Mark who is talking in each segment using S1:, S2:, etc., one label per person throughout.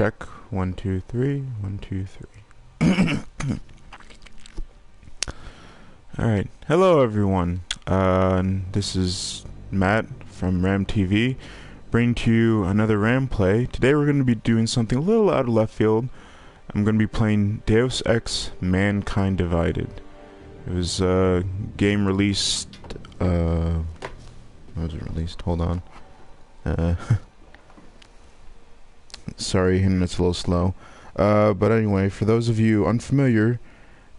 S1: check. 1, 2, 3. 1, 2, 3. Alright. Hello, everyone. This is Matt from Ram TV, bringing to you another Ram play. Today we're going to be doing something a little out of left field. I'm going to be playing Deus Ex Mankind Divided. It was a game released, when was it released? Hold on. Sorry, internet's a little slow. But anyway, for those of you unfamiliar,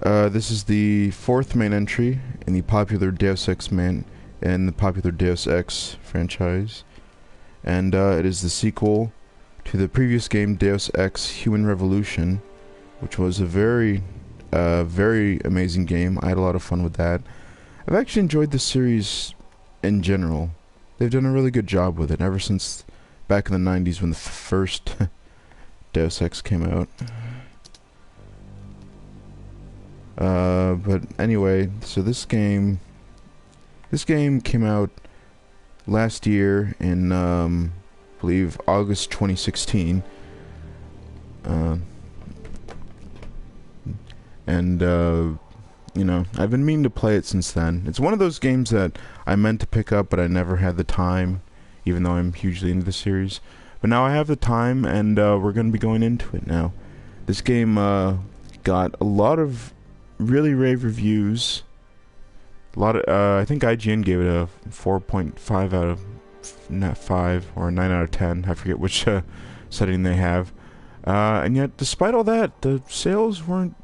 S1: this is the fourth main entry in the popular Deus Ex franchise. And it is the sequel to the previous game, Deus Ex Human Revolution, which was a very amazing game. I had a lot of fun with that. I've actually enjoyed the series in general. They've done a really good job with it ever since back in the 90s when the first Deus Ex came out. But anyway, so this game came out last year in I believe August 2016. You know, I've been meaning to play it since then. It's one of those games that I meant to pick up, but I never had the time, even though I'm hugely into the series. But now I have the time, and we're going to be going into it now. This game got a lot of really rave reviews. I think IGN gave it a 4.5 out of 5 or 9 out of 10. I forget which setting they have. And yet, despite all that, the sales weren't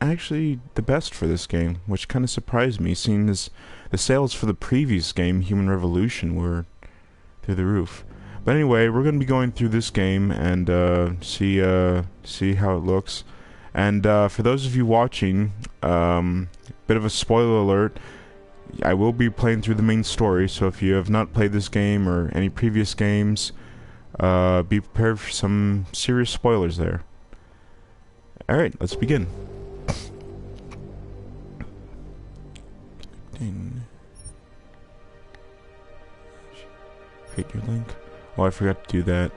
S1: actually the best for this game, which kind of surprised me, seeing as the sales for the previous game, Human Revolution, were through the roof. But anyway, we're going to be going through this game and see how it looks. And for those of you watching, bit of a spoiler alert, I will be playing through the main story, so if you have not played this game or any previous games, be prepared for some serious spoilers there. Alright, let's begin. Create your link. Oh, I forgot to do that.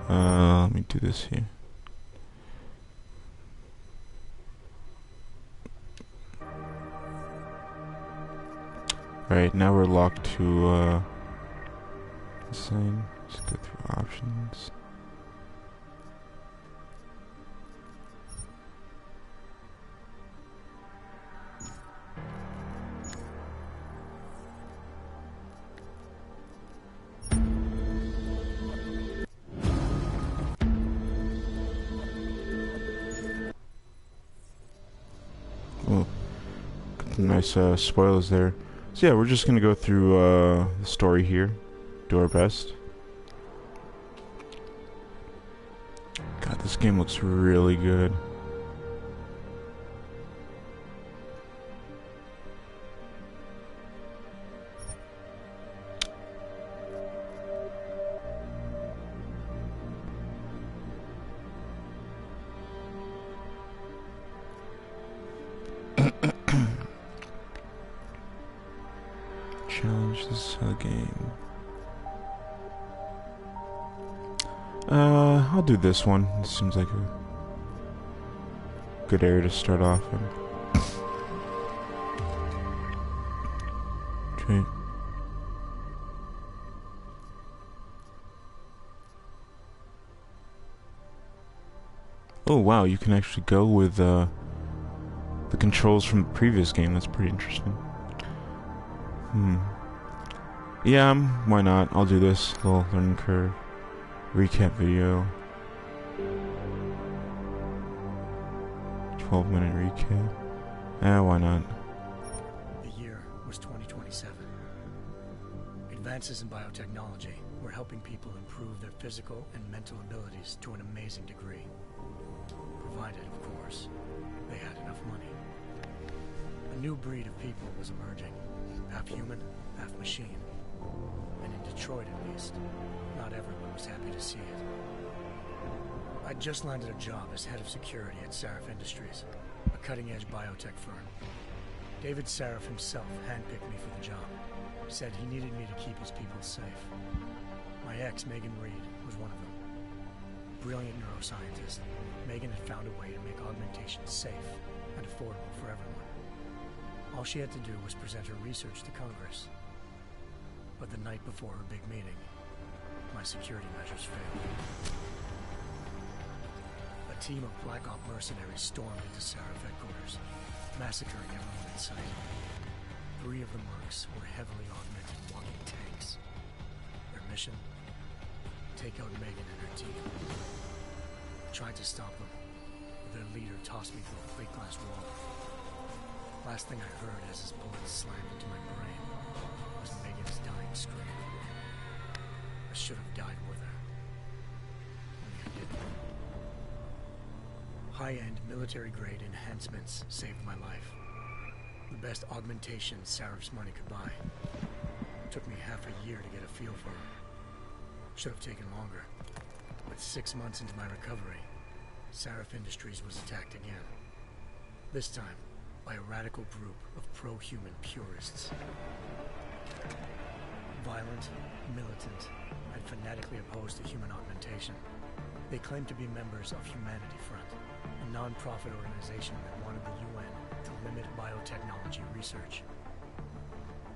S1: Let me do this here. Alright, now we're locked to design. Just go through options. Oh, nice spoilers there. So yeah, we're just gonna go through the story here, do our best. God, this game looks really good. Challenge this game. I'll do this one. This seems like a good area to start off in. Okay. Oh wow, you can actually go with the controls from the previous game. That's pretty interesting. Yeah, why not? I'll do this little learning curve. Recap video. 12-minute recap. Why not?
S2: The year was 2027. Advances in biotechnology were helping people improve their physical and mental abilities to an amazing degree. Provided, of course, they had enough money. A new breed of people was emerging. Half human, half machine. And in Detroit, at least, not everyone was happy to see it. I'd just landed a job as head of security at Sarif Industries, a cutting-edge biotech firm. David Sarif himself handpicked me for the job. Said he needed me to keep his people safe. My My ex, Megan Reed, was one of them. Brilliant neuroscientist, Megan had found a way to make augmentation safe and affordable for everyone. All she had to do was present her research to Congress. But the night before her big meeting, my security measures failed. A team of Black Op mercenaries stormed into Sarif headquarters, massacring everyone in sight. 3 of the mercs were heavily augmented walking tanks. Their mission? Take out Megan and her team. I tried to stop them, but their leader tossed me through a plate glass wall. Last thing I heard as his bullets slammed into my brain was Megan's dying scream. I should have died with her. Only I didn't. High-end military-grade enhancements saved my life. The best augmentation Sarif's money could buy. It took me half a year to get a feel for her. Should have taken longer. But 6 months into my recovery, Sarif Industries was attacked again. This time, by a radical group of pro-human purists. Violent, militant, and fanatically opposed to human augmentation. They claimed to be members of Humanity Front, a non-profit organization that wanted the UN to limit biotechnology research.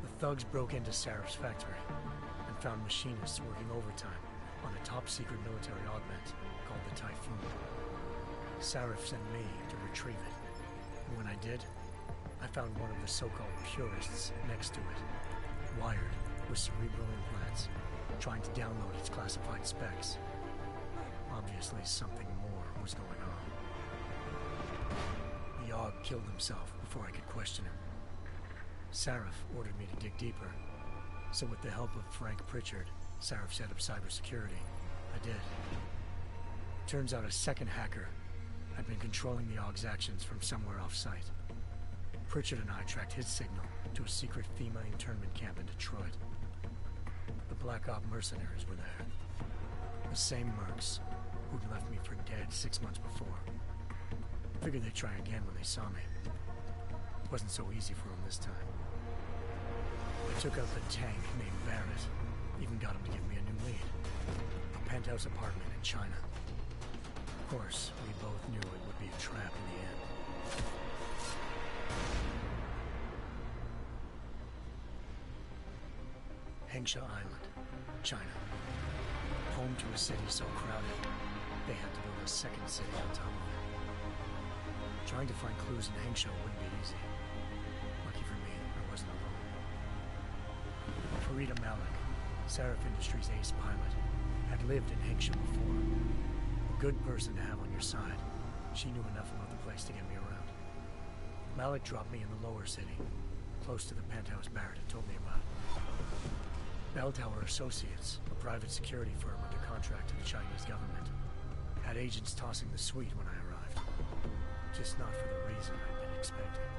S2: The thugs broke into Sarif's factory and found machinists working overtime on a top-secret military augment called the Typhoon. Sarif sent me to retrieve it. And when I did, I found one of the so-called purists next to it, wired with cerebral implants, trying to download its classified specs. Obviously, something more was going on. The AUG killed himself before I could question him. Sarif ordered me to dig deeper, so with the help of Frank Pritchard, Sarif set up cybersecurity. I did. Turns out a second hacker had been controlling the AUG's actions from somewhere off-site. Pritchard and I tracked his signal to a secret FEMA internment camp in Detroit. The Black Op mercenaries were there. The same mercs who'd left me for dead 6 months before. Figured they'd try again when they saw me. It wasn't so easy for them this time. I took out the tank named Barrett. Even got him to give me a new lead. A penthouse apartment in China. Of course, we both knew it would be a trap in the end. Hengsha Island, China. Home to a city so crowded, they had to build a second city on top of it. Trying to find clues in Hengsha wouldn't be easy. Lucky for me, I wasn't alone. Farida Malik, Sarif Industries' ace pilot, had lived in Hengsha before. A good person to have on your side. She knew enough about the place to get me around. Malik dropped me in the lower city, close to the penthouse Barrett had told me about. Bell Tower Associates, a private security firm under contract to the Chinese government, had agents tossing the suite when I arrived. Just not for the reason I'd been expecting.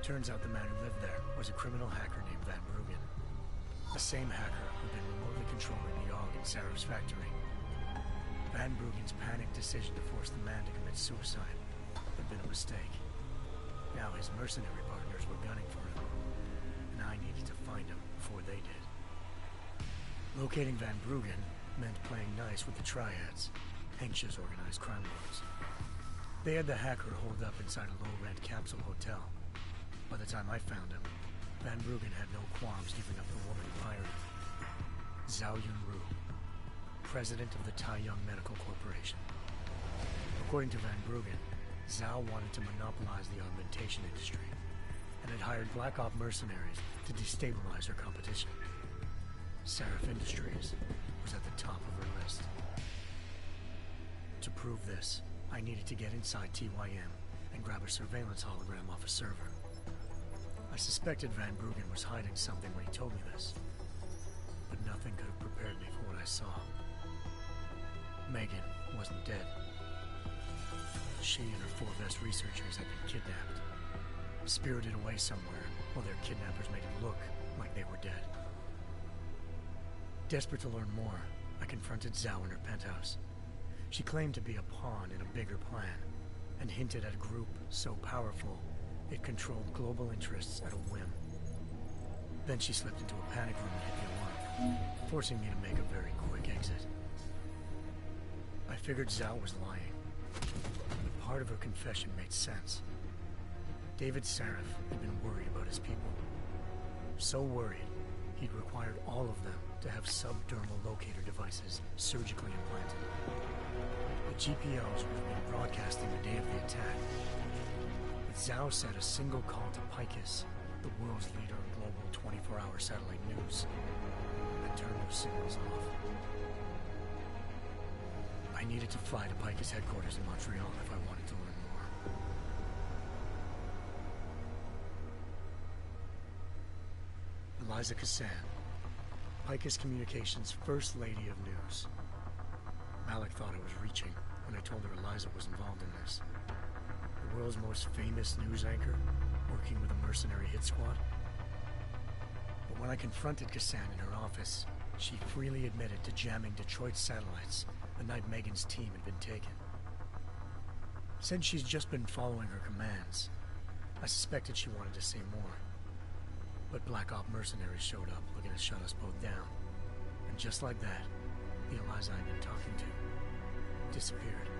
S2: Turns out the man who lived there was a criminal hacker named Van Bruggen. The same hacker who'd been remotely controlling the AUG in Sarif's factory. Van Bruggen's panicked decision to force the man to commit suicide had been a mistake. Now his mercenary partners were gunning for him, and I needed to find him before they did. Locating Van Bruggen meant playing nice with the Triads, Hengsha's organized crime lords. They had the hacker holed up inside a low-rent capsule hotel. By the time I found him, Van Bruggen had no qualms giving up the woman who hired him. Zhao Yunru, president of the Taiyang Medical Corporation. According to Van Bruggen, Zhao wanted to monopolize the augmentation industry and had hired Black Op mercenaries to destabilize her competition. Sarif Industries was at the top of her list. To prove this, I needed to get inside TYM and grab a surveillance hologram off a server. I suspected Van Bruggen was hiding something when he told me this, but nothing could have prepared me for what I saw. Megan wasn't dead. She and her 4 best researchers had been kidnapped, spirited away somewhere while their kidnappers made it look like they were dead. Desperate to learn more, I confronted Zhao in her penthouse. She claimed to be a pawn in a bigger plan, and hinted at a group so powerful it controlled global interests at a whim. Then she slipped into a panic room and hit the alarm. forcing me to make a very quick exit. I figured Zhao was lying, but part of her confession made sense. David Sarif had been worried about his people. So worried, he'd required all of them to have subdermal locator devices surgically implanted. The GPOs would have been broadcasting the day of the attack. But Zhao said a single call to Picus, the world's leader in global 24-hour satellite news, had turned those signals off. I needed to fly to Picus headquarters in Montreal if I wanted to learn more. Eliza Cassan, Picus Communications' First Lady of News. Malik thought I was reaching when I told her Eliza was involved in this. The world's most famous news anchor, working with a mercenary hit squad. But when I confronted Cassan in her office, she freely admitted to jamming Detroit's satellites the night Megan's team had been taken. Said she's just been following her commands. I suspected she wanted to say more. But Black Op mercenaries showed up looking to shut us both down. And just like that, the Eliza I'd been talking to disappeared.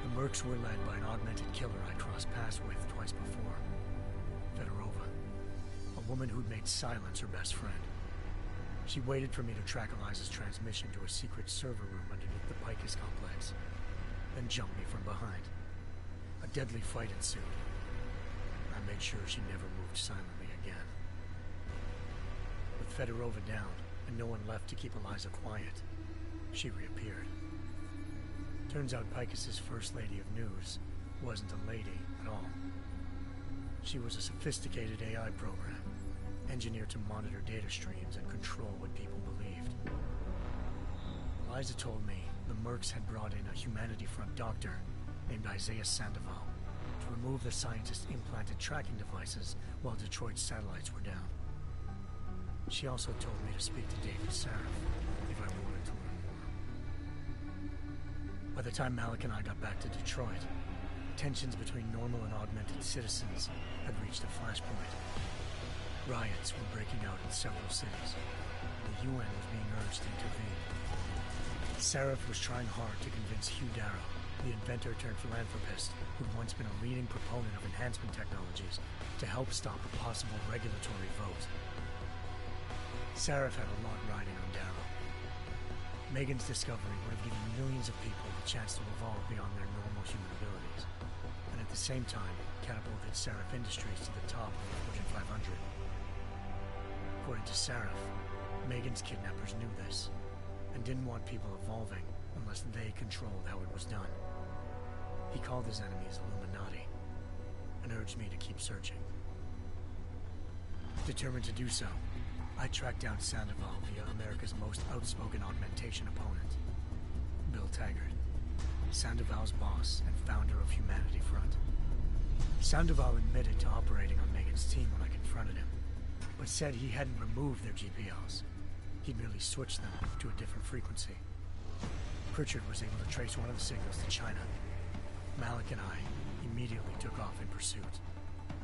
S2: The Mercs were led by an augmented killer I crossed paths with twice before. Fedorova, a woman who'd made silence her best friend. She waited for me to track Eliza's transmission to a secret server room underneath the Picus complex, then jumped me from behind. A deadly fight ensued. I made sure she never moved silently again. With Fedorova down, and no one left to keep Eliza quiet, she reappeared. Turns out Picus's First Lady of News wasn't a lady at all. She was a sophisticated AI program, engineered to monitor data streams and control what people believed. Eliza told me the Mercs had brought in a Humanity Front doctor named Isaiah Sandoval to remove the scientist's implanted tracking devices while Detroit's satellites were down. She also told me to speak to David Sarif if I wanted to learn more. By the time Malik and I got back to Detroit, tensions between normal and augmented citizens had reached a flashpoint. Riots were breaking out in several cities. The UN was being urged to intervene. Sarif was trying hard to convince Hugh Darrow, the inventor-turned-philanthropist who'd once been a leading proponent of enhancement technologies, to help stop a possible regulatory vote. Sarif had a lot riding on Darrow. Megan's discovery would have given millions of people the chance to evolve beyond their normal human abilities, and at the same time catapulted Sarif Industries to the top of the Fortune 500. According to Sarif, Megan's kidnappers knew this, and didn't want people evolving unless they controlled how it was done. He called his enemies Illuminati, and urged me to keep searching. Determined to do so, I tracked down Sandoval via America's most outspoken augmentation opponent, Bill Taggart, Sandoval's boss and founder of Humanity Front. Sandoval admitted to operating on Megan's team when I confronted him, but said he hadn't removed their GPLs. He'd merely switched them to a different frequency. Pritchard was able to trace one of the signals to China. Malik and I immediately took off in pursuit.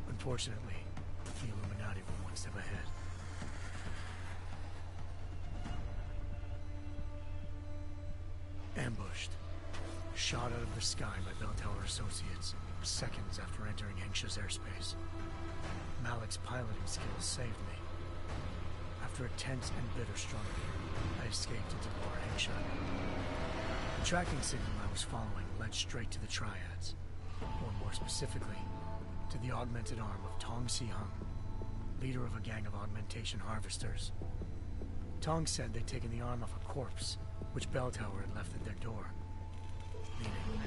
S2: Unfortunately, the Illuminati were one step ahead. Ambushed. Shot out of the sky by Bell Tower Associates, seconds after entering Hengsha's airspace. Malik's piloting skills saved me. After a tense and bitter struggle, I escaped into Lower Hengsha. The tracking signal I was following led straight to the Triads, or more specifically, to the augmented arm of Tong Si-hung, leader of a gang of augmentation harvesters. Tong said they'd taken the arm off a corpse, which Bell Tower had left at their door, meaning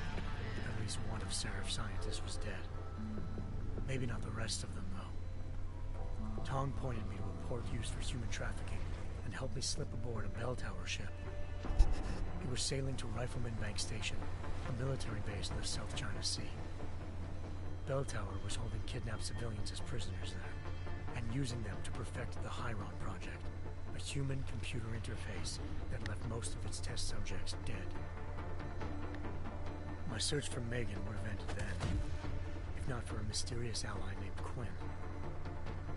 S2: at least one of Sarif's scientists was dead. Maybe not the rest of them, though. Tong pointed me to a port used for human trafficking and helped me slip aboard a Bell Tower ship. We were sailing to Rifleman Bank Station, a military base in the South China Sea. Bell Tower was holding kidnapped civilians as prisoners there, and using them to perfect the Hyron Project, a human-computer interface that left most of its test subjects dead. My search for Megan would have ended then, if not for a mysterious ally named Quinn.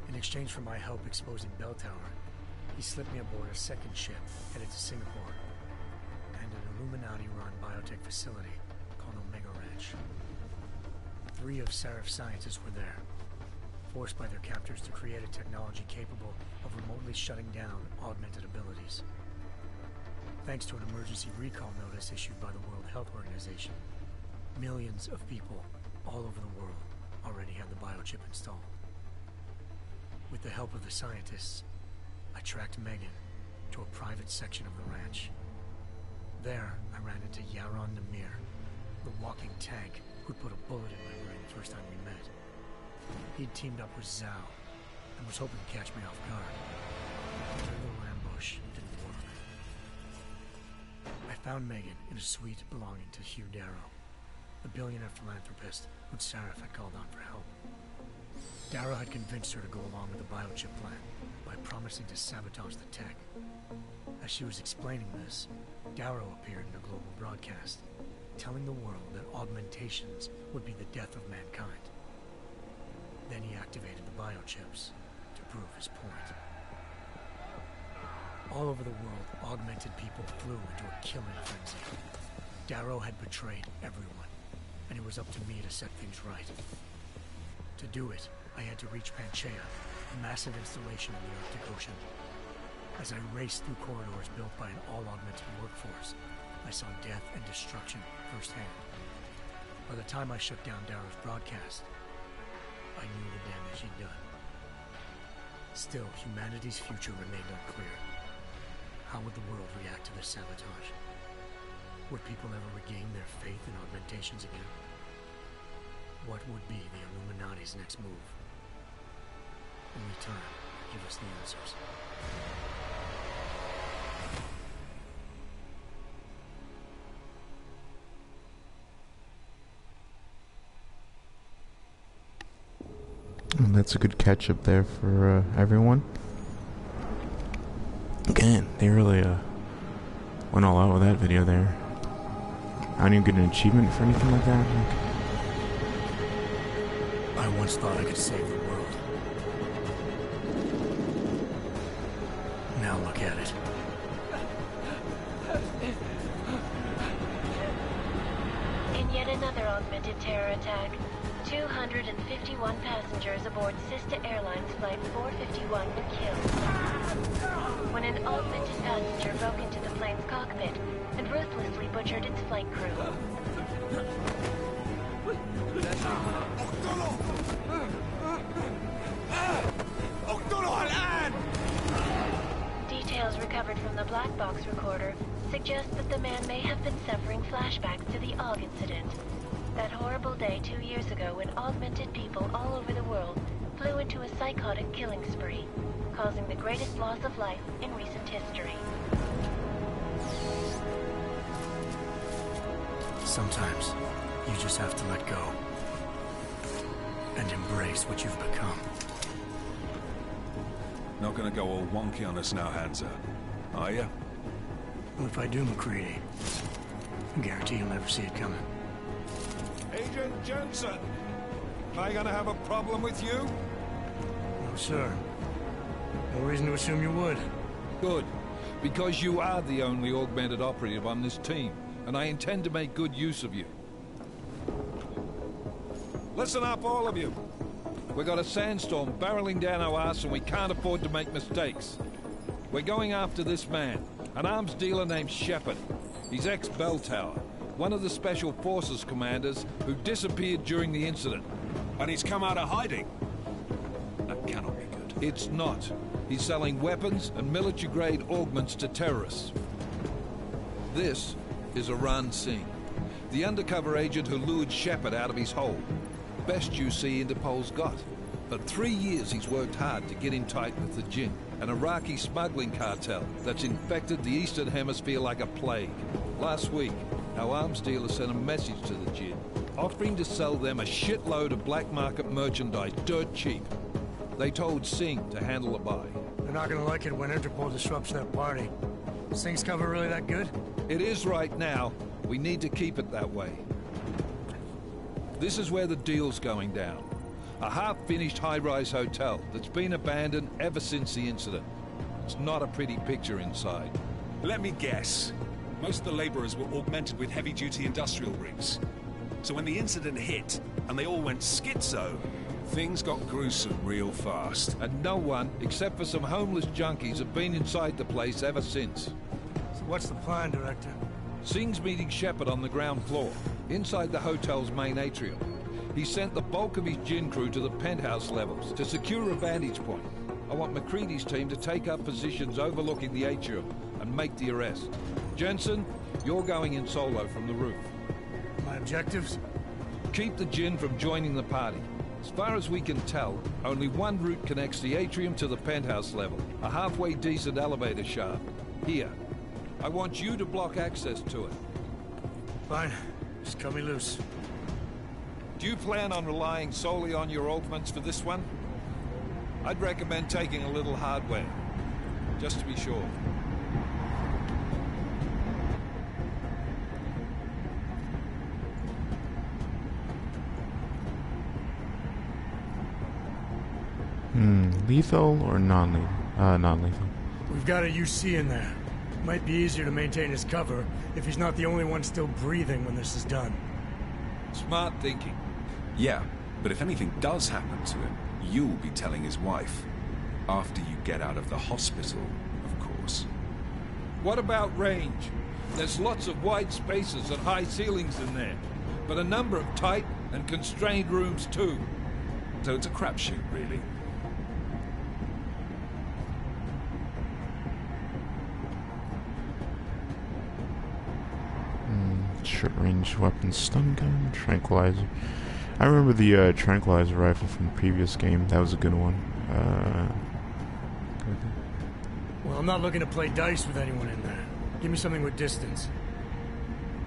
S2: In exchange for my help exposing Bell Tower, He slipped me aboard a second ship headed to Singapore and an Illuminati-run biotech facility called Omega Ranch. 3 of Seraph's scientists were there, forced by their captors to create a technology capable of remotely shutting down augmented abilities. Thanks to an emergency recall notice issued by the World Health Organization, millions of people all over the world already had the biochip installed. With the help of the scientists, I tracked Megan to a private section of the ranch. There, I ran into Yaron Namir, the walking tank who'd put a bullet in my brain the first time we met. He'd teamed up with Zhao and was hoping to catch me off guard. But their little ambush didn't work. I found Megan in a suite belonging to Hugh Darrow, the billionaire philanthropist who Seraph had called on for help. Darrow had convinced her to go along with the biochip plan by promising to sabotage the tech. As she was explaining this, Darrow appeared in a global broadcast, telling the world that augmentations would be the death of mankind. Then he activated the biochips to prove his point. All over the world, augmented people flew into a killing frenzy. Darrow had betrayed everyone, and it was up to me to set things right. To do it, I had to reach Panchaea, a massive installation in the Arctic Ocean. As I raced through corridors built by an all-augmented workforce, I saw death and destruction firsthand. By the time I shut down Darrow's broadcast, I knew the damage he'd done. Still, humanity's future remained unclear. How would the world react to this sabotage? Would people ever regain their faith in augmentations again? What would be the Illuminati's next move? Only time will give us the answers.
S1: And that's a good catch-up there for everyone. Again, they really went all out with that video there. I don't even get an achievement for anything like that.
S2: I once thought I could save the world. Now look at it.
S3: In yet another augmented terror attack, 251 passengers aboard Sister Airlines Flight 451 were killed when an augmented passenger broke into the plane's cockpit and ruthlessly butchered its flight crew. Details recovered from the black box recorder suggest that the man may have been suffering flashbacks to the AUG incident. That horrible day 2 years ago when augmented people all over the world flew into a psychotic killing spree, causing the greatest loss of life in recent history.
S2: Sometimes, you just have to let go. And embrace what you've become.
S4: Not gonna go all wonky on us now, Hansa, are you?
S2: Well, if I do, McCready, I guarantee you'll never see it coming.
S4: Agent Jensen! Am I gonna have a problem with you?
S2: No, sir. No reason to assume you would.
S5: Good. Because you are the only augmented operative on this team, and I intend to make good use of you.
S4: Listen up, all of you.
S5: We got a sandstorm barreling down our ass and we can't afford to make mistakes. We're going after this man, an arms dealer named Shepard. He's ex-Bell Tower, one of the Special Forces commanders who disappeared during the incident.
S4: And he's come out of hiding. That cannot be good.
S5: It's not. He's selling weapons and military-grade augments to terrorists. This is Aran Singh, the undercover agent who lured Shepard out of his hole. Best you see Interpol's got. For 3 years he's worked hard to get in tight with the Jinn, an Iraqi smuggling cartel that's infected the Eastern Hemisphere like a plague. Last week, our arms dealer sent a message to the Jinn, offering to sell them a shitload of black market merchandise dirt cheap. They told Singh to handle the buy.
S2: They're not gonna like it when Interpol disrupts their party. Is Singh's cover really that good?
S5: It is right now. We need to keep it that way. This is where the deal's going down. A half-finished high-rise hotel that's been abandoned ever since the incident. It's not a pretty picture inside.
S6: Let me guess. Most of the laborers were augmented with heavy-duty industrial rigs. So when the incident hit, and they all went schizo, things got gruesome real fast.
S5: And no one, except for some homeless junkies, have been inside the place ever since.
S2: So what's the plan, Director?
S5: Singh's meeting Shepard on the ground floor, inside the hotel's main atrium. He sent the bulk of his gin crew to the penthouse levels to secure a vantage point. I want McCready's team to take up positions overlooking the atrium and make the arrest. Jensen, you're going in solo from the roof.
S2: My objectives?
S5: Keep the gin from joining the party. As far as we can tell, only one route connects the atrium to the penthouse level, a halfway decent elevator shaft. Here. I want you to block access to it.
S2: Fine. Just cut me loose.
S5: Do you plan on relying solely on your augments for this one? I'd recommend taking a little hardware, just to be sure.
S1: Lethal or non-lethal? Non-lethal.
S2: We've got a UC in there. Might be easier to maintain his cover if he's not the only one still breathing when this is done.
S5: Smart thinking.
S6: Yeah, but if anything does happen to him, you'll be telling his wife. After you get out of the hospital, of course.
S5: What about range? There's lots of wide spaces and high ceilings in there, but a number of tight and constrained rooms too.
S6: So it's a crapshoot, really.
S1: Short-range weapons, stun gun, tranquilizer. I remember the tranquilizer rifle from the previous game. That was a good one.
S2: Well, I'm not looking to play dice with anyone in there. Give me something with distance.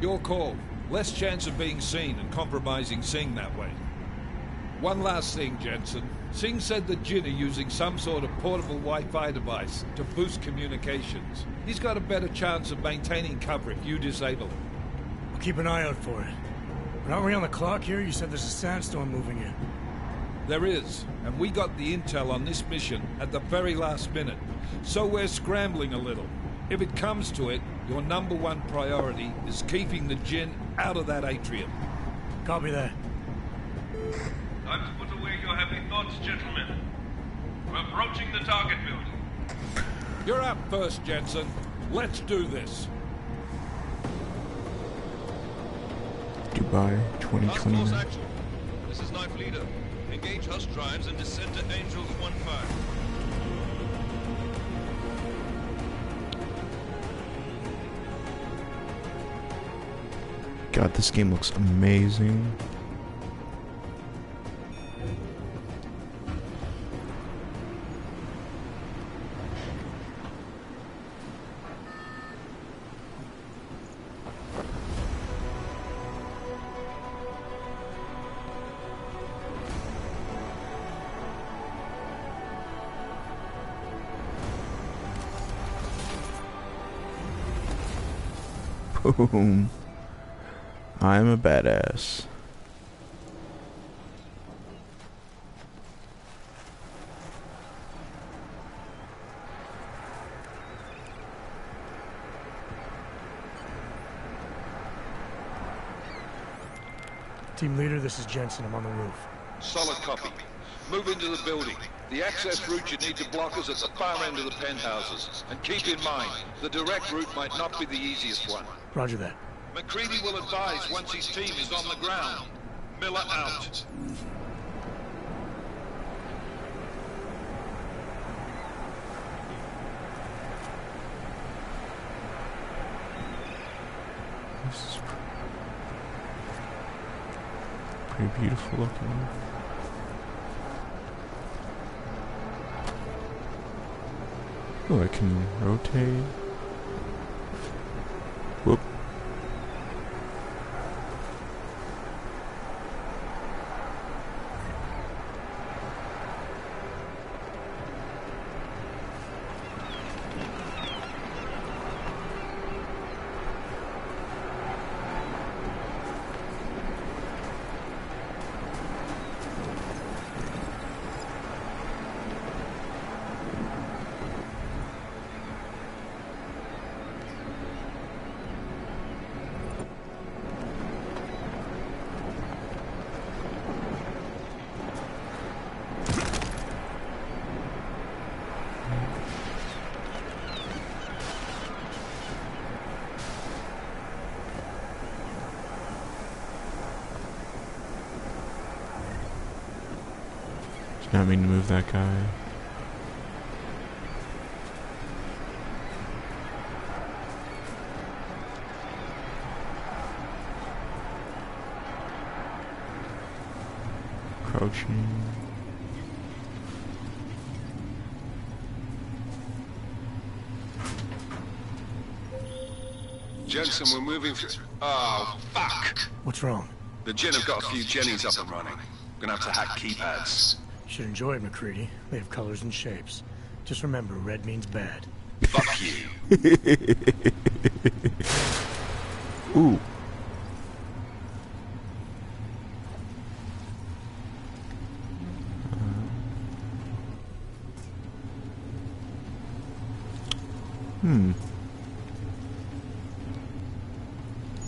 S5: Your call. Less chance of being seen and compromising Singh that way. One last thing, Jensen. Singh said that Jin are using some sort of portable Wi-Fi device to boost communications. He's got a better chance of maintaining cover if you disable it.
S2: I'll keep an eye out for it. But aren't we on the clock here? You said there's a sandstorm moving in.
S5: There is, and we got the intel on this mission at the very last minute. So we're scrambling a little. If it comes to it, your #1 priority is keeping the Jinn out of that atrium.
S2: Copy that.
S7: Time to put away your heavy thoughts, gentlemen. We're approaching the target building.
S5: You're up first, Jensen. Let's do this.
S1: Dubai
S7: Task Force
S1: 2029.
S7: action. This is Knife Leader. Engage Hush drives and descend to Angels 1-5.
S1: God, this game looks amazing. Boom. I'm a badass.
S2: Team leader, this is Jensen. I'm on the roof.
S5: Solid copy. Move into the building. The access route you need to block is at the far end of the penthouses. And keep in mind, the direct route might not be the easiest one.
S2: Roger that.
S5: McCready will advise once his team is on the ground. Miller out.
S1: This is pretty beautiful looking. Oh, I can rotate. Whoop. Not mean to move that guy. Crouching.
S8: Jensen, we're moving through. Oh, fuck!
S2: What's wrong?
S8: The Jinn have got a few Jennies up and running. Gonna have to hack keypads.
S2: You should enjoy it, McCready. They have colors and shapes. Just remember, red means bad.
S8: Fuck you.
S1: Ooh.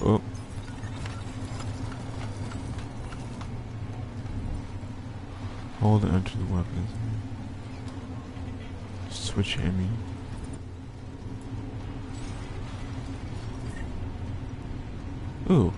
S1: Oh. Hold and enter the weapons. Switch Emmy. Ooh.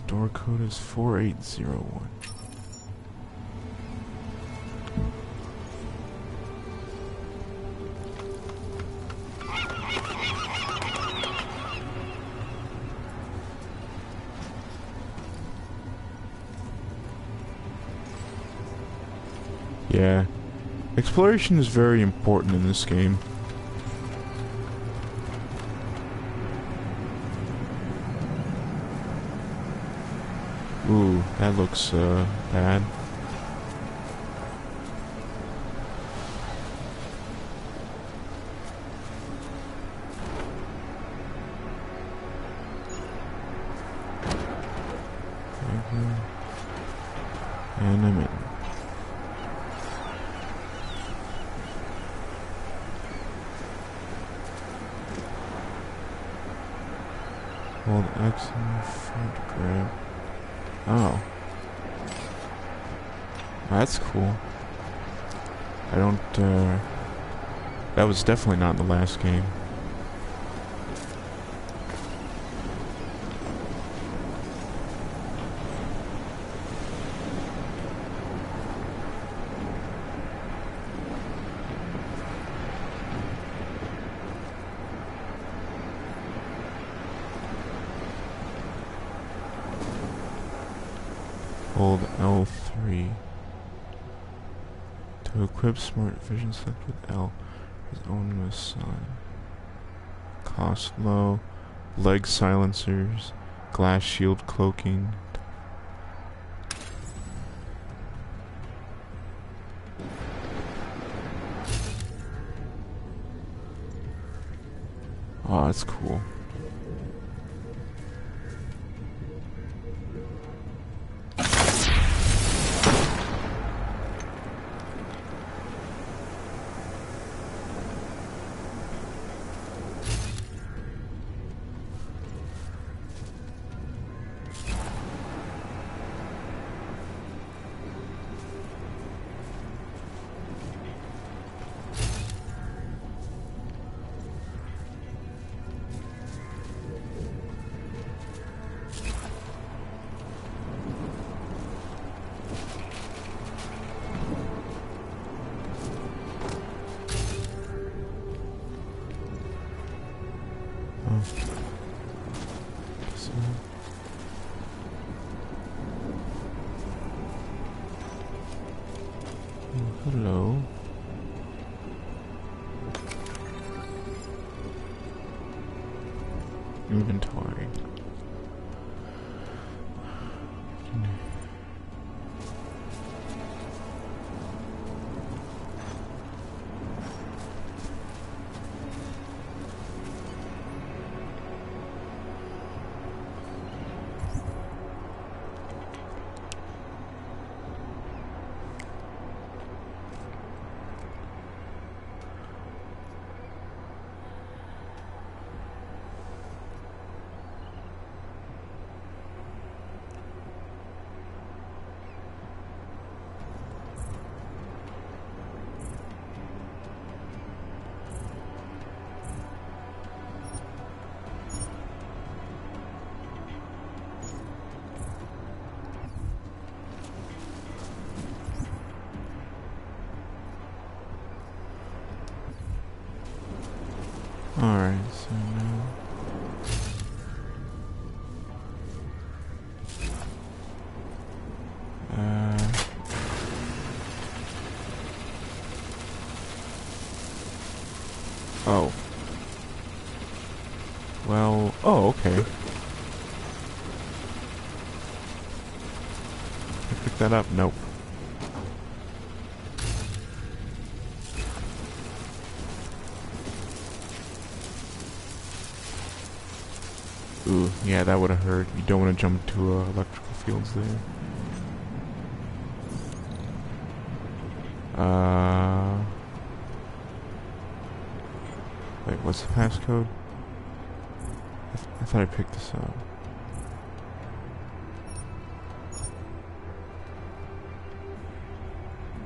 S1: Door code is 4801. Yeah, exploration is very important in this game. Ooh, that looks bad. And I'm in. Hold X and front to grab. Oh. That's cool. I don't, that was definitely not in the last game. Hold L3 to equip smart vision. Select with L. His own sign. Cost low. Leg silencers. Glass shield cloaking. Oh, that's cool. Hello. Inventory. Oh. Well, oh, okay. I picked that up. Nope. Ooh, yeah, that would have hurt. You don't want to jump to electrical fields there. Wait, what's the passcode? I thought I picked this up.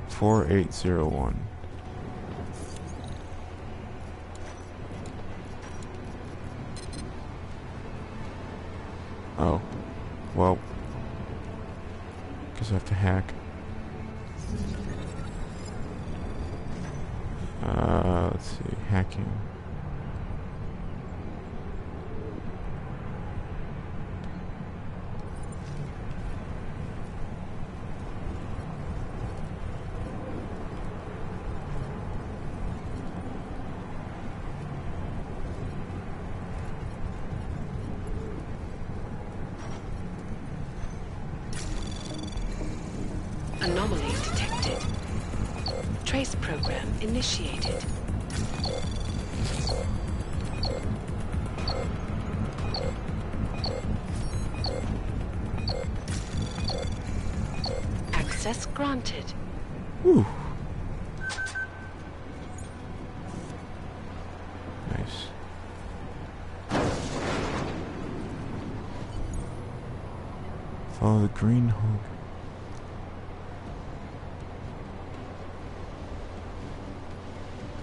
S1: $4801. Oh, well, guess I have to hack. Let's see, hacking.
S9: Anomaly detected. Trace program initiated. Access granted.
S1: Whew. Nice. Follow the green hole.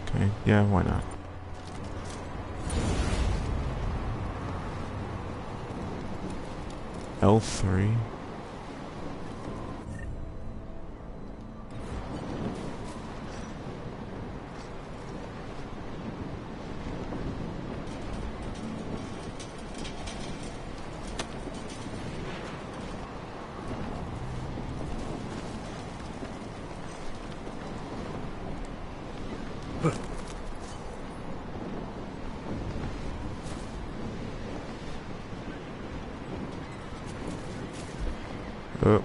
S1: Okay, yeah, why not? L3. Oh.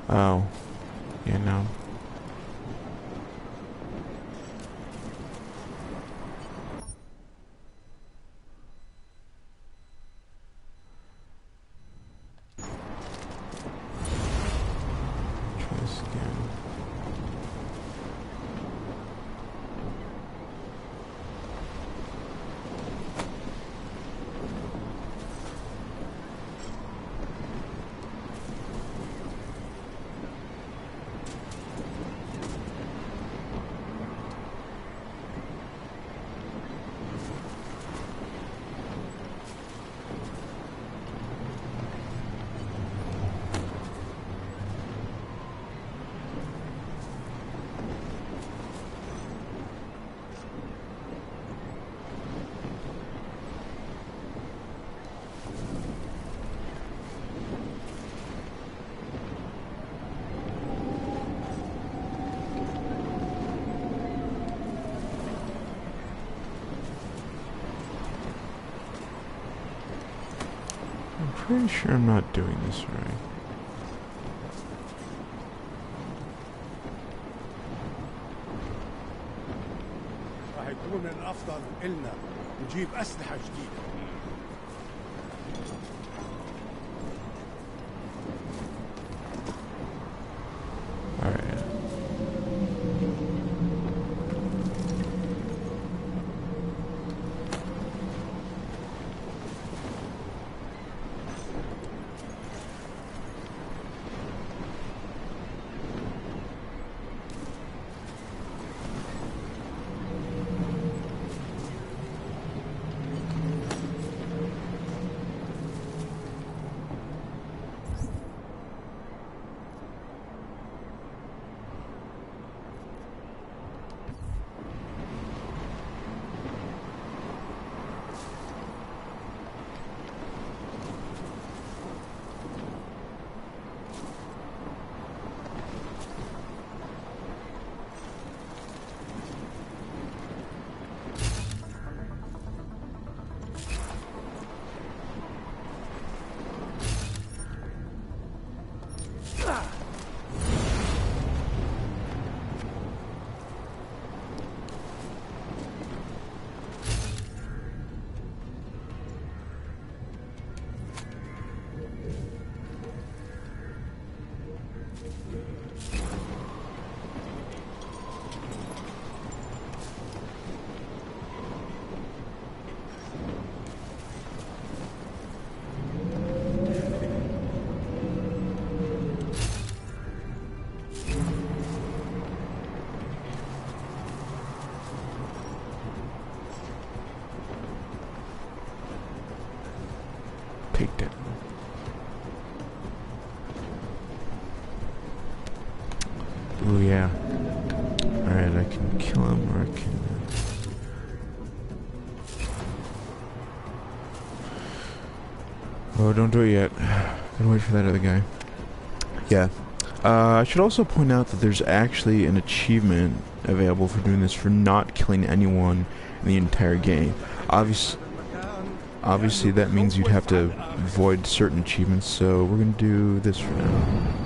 S1: Oh. Yeah, no. Try this again. I'm pretty sure I'm not doing this right.
S10: راح يكون من الافضل إلنا نجيب اسلحه جديده.
S1: Alright. Alright, I can kill him, or I can... Oh, don't do it yet. Gotta wait for that other guy. Yeah. I should also point out that there's actually an achievement available for doing this for not killing anyone in the entire game. Obviously that means you'd have to avoid certain achievements, so we're gonna do this for now.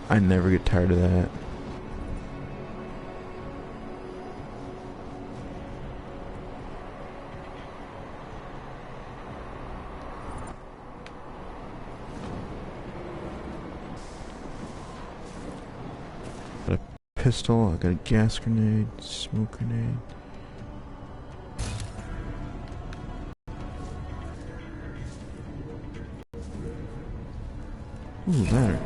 S1: I never get tired of that. Got a pistol, I got a gas grenade, smoke grenade. Ooh, ladder.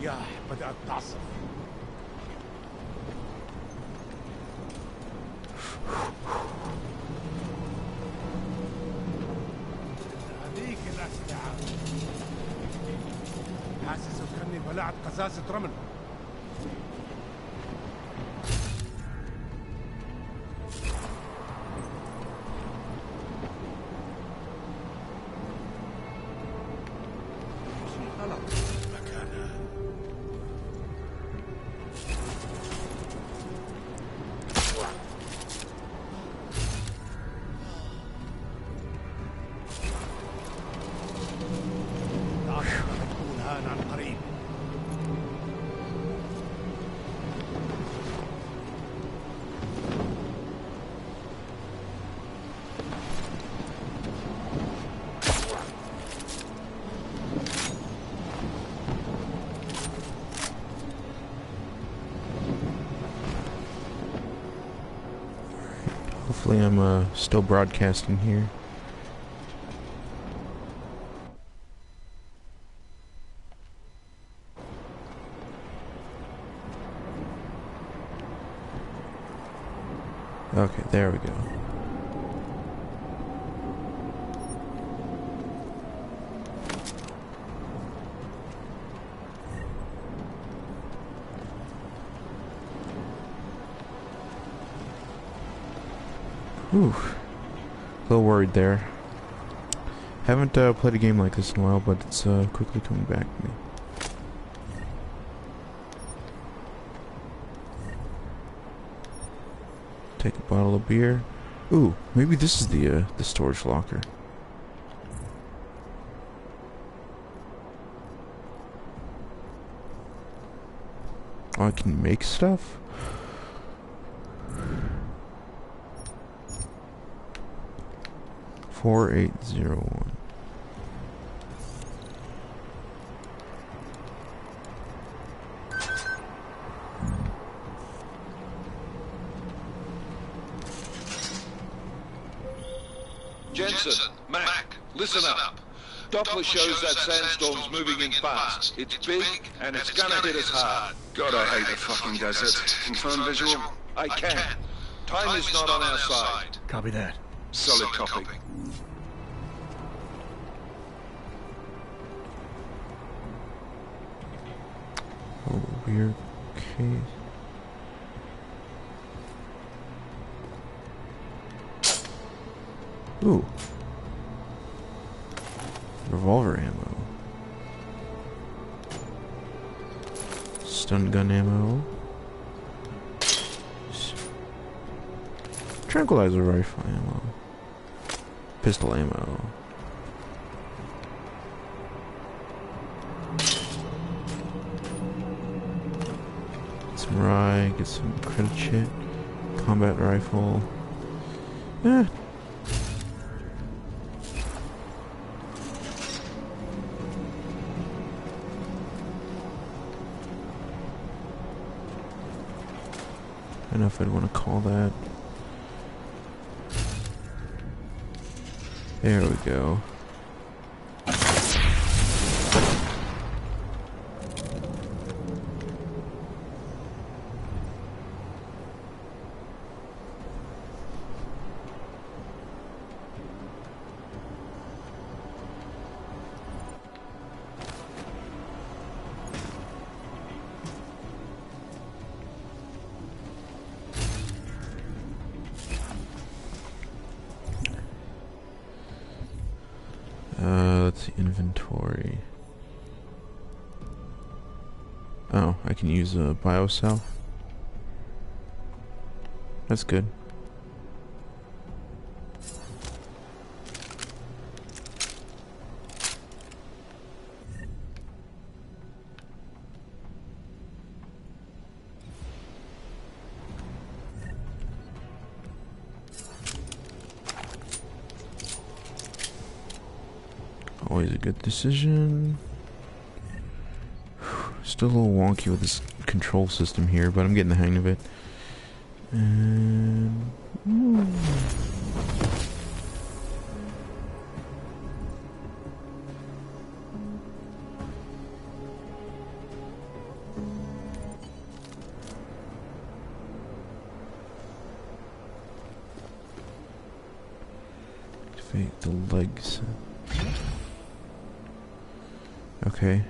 S10: الرياح بدأت تعصف. هذيك الأسلحة حاسس وكأني بلعت قزازة رمل.
S1: Hopefully I'm still broadcasting here. Okay, there we go. Ooh, a little worried there. Haven't played a game like this in a while, but it's quickly coming back to me. Take a bottle of beer. Ooh, maybe this is the storage locker. Oh, I can make stuff? $4801.
S5: Jensen, Mac, listen up. Doppler shows that sandstorm's moving in fast. It's big, and it's gonna hit us hard.
S8: God, I hate the fucking desert. Confirm visual?
S5: I can. Time is not on our side.
S2: Copy that.
S8: Solid copy.
S1: Oh, weird case. Ooh. Revolver ammo. Stun gun ammo. Tranquilizer rifle ammo. Pistol ammo. Some rye, get some credit shit. Combat rifle. Eh. I don't know if I'd want to call that. There we go. Let's see, inventory. Oh, I can use a biocell. That's good. Always a good decision. Still a little wonky with this control system here, but I'm getting the hang of it. And activate the legs. Okay.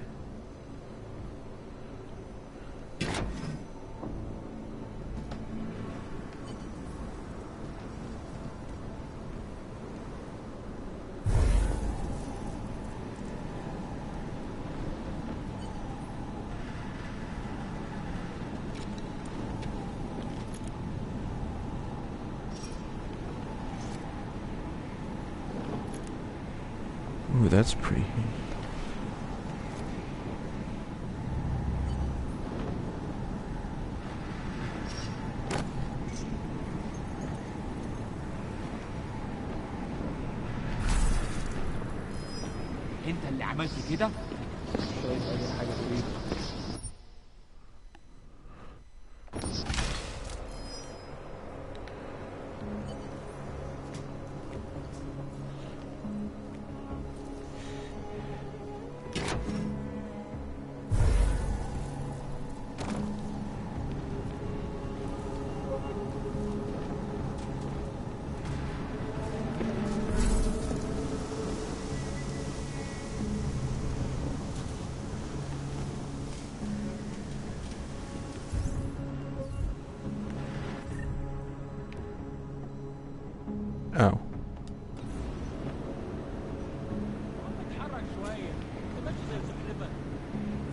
S1: Ooh, that's pretty.
S11: انت اللي عملت كده؟
S1: Oh.
S11: اتحرك شويه انت ماشي زي الزبده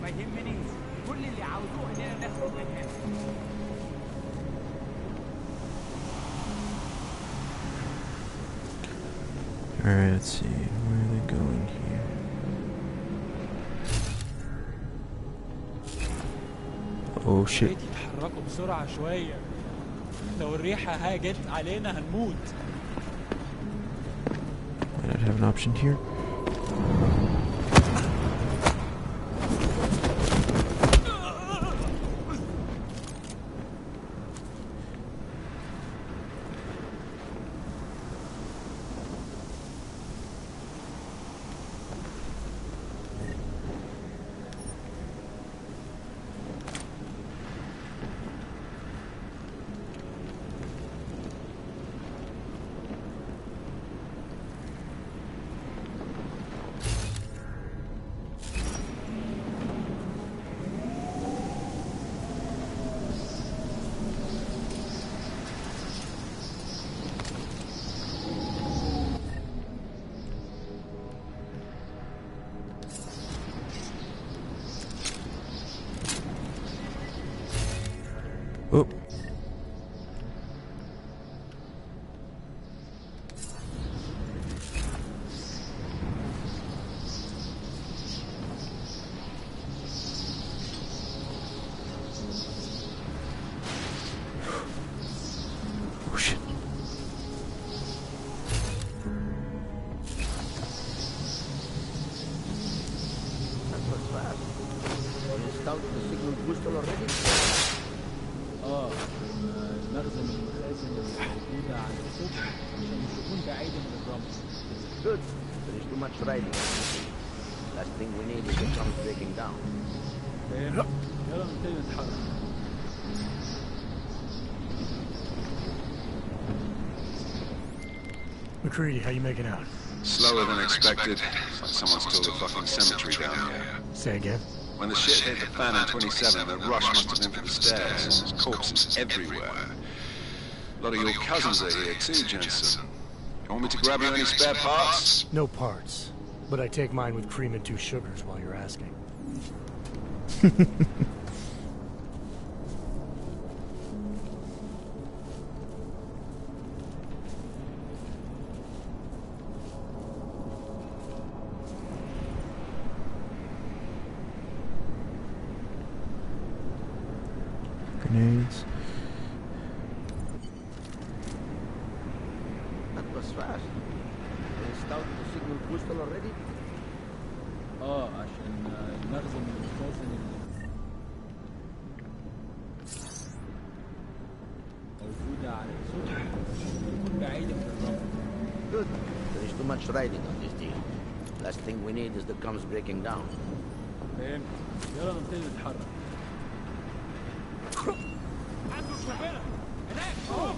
S11: ما يهمنيش كل اللي عاوزوه اننا ناخد من هنا
S1: Alright, let's see. Where are they going here? Oh shit.
S11: يتحركوا بسرعه شويه لو الريحه هاجت علينا هنموت
S1: Might not have an option here.
S11: الصبح عشان تكون بعيدة من الرمل.
S12: Good. There is too much riding. Last thing we need is the tunnel breaking down.
S11: فاهم؟ يلا نبتدي نتحرك.
S2: McCready, how you making out?
S8: Slower than expected. It's like someone stole the fucking cemetery down here.
S2: Say again?
S8: When the shit hit the fan in 27, the rush must have been for the stairs. There's corpses everywhere. A lot of your cousins are here too, Jensen. You want me to grab you any spare parts?
S2: No parts. But I take mine with cream and 2 sugars while you're asking.
S1: Grenades.
S12: That was fast. They installed the signal booster already?
S11: عشان المخزن المستوصل موجودة على السطح عشان تكون بعيدة من الرمل.
S12: Good. There is too much riding on this deal. Last thing we need is the comms breaking down.
S11: فهمت. يلا نبتدي نتحرك. عنده الشباب هناك اهو.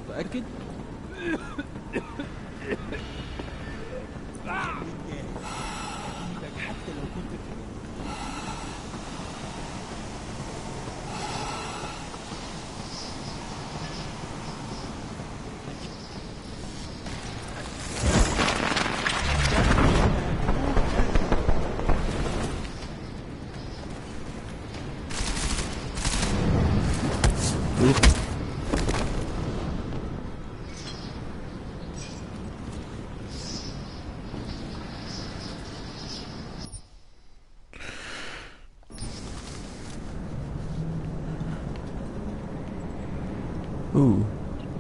S11: متأكد؟ حتى لو كنت في
S1: Ooh,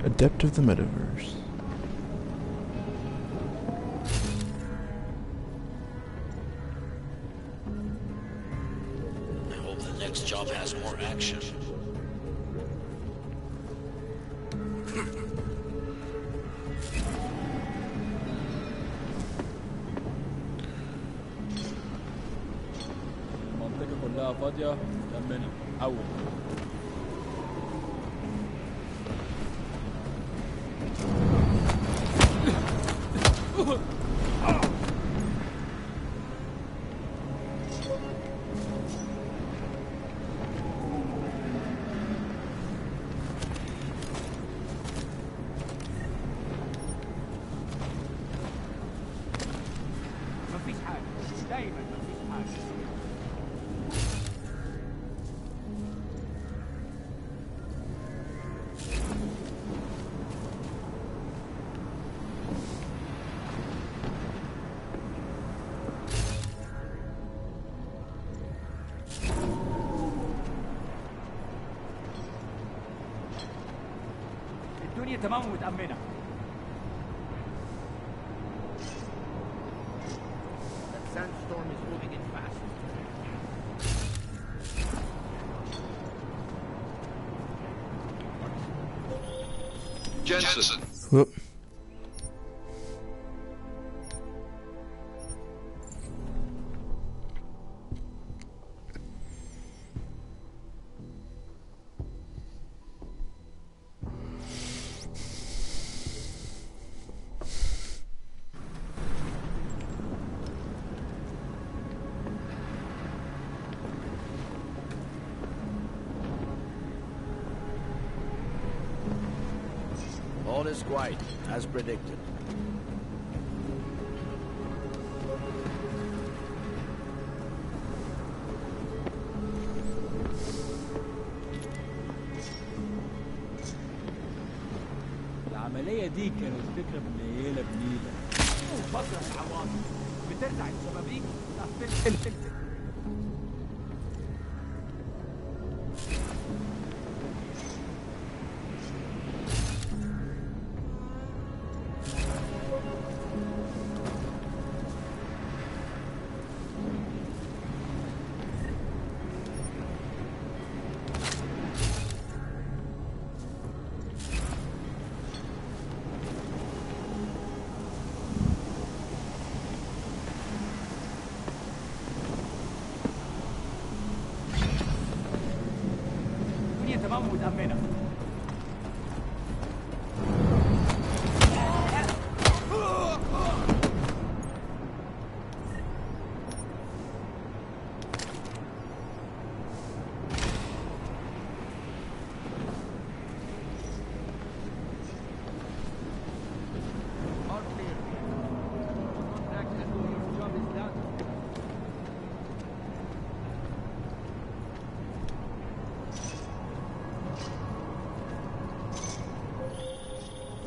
S1: Adept of the Metaverse.
S13: I hope the next job has more action.
S11: المنطقة كلها فاضية مأمنة. أول مفيش حاجة. دايما مفيش حاجة. الدنيا تمام ومتأمنة.
S12: That sandstorm is moving in fast.
S8: Jensen.
S1: Whoop.
S12: All is quiet, as predicted.
S11: العملية دي كانت فكرة منيلة بنيلة. بكره العواصف بترزع الشبابيك وتقفل. الدنيا تمام ومتأمنة.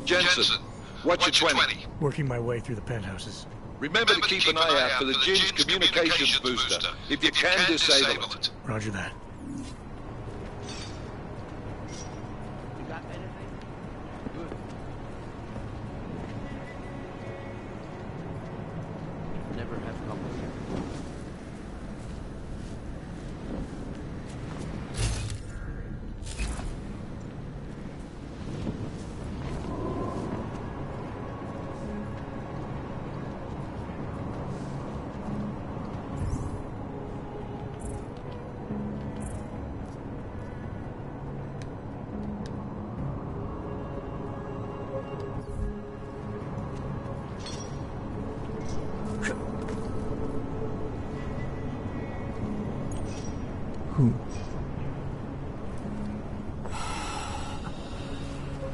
S5: Jensen, what's your 20?
S2: Working my way through the penthouses.
S5: Remember to keep an eye out for the Jin's communications booster. If you can, disable it.
S2: Roger that.
S12: You got anything? Good. Never have company.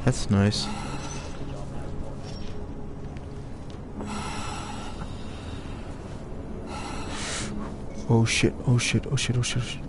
S1: That's nice. Oh shit, oh shit, oh shit, oh shit, oh shit.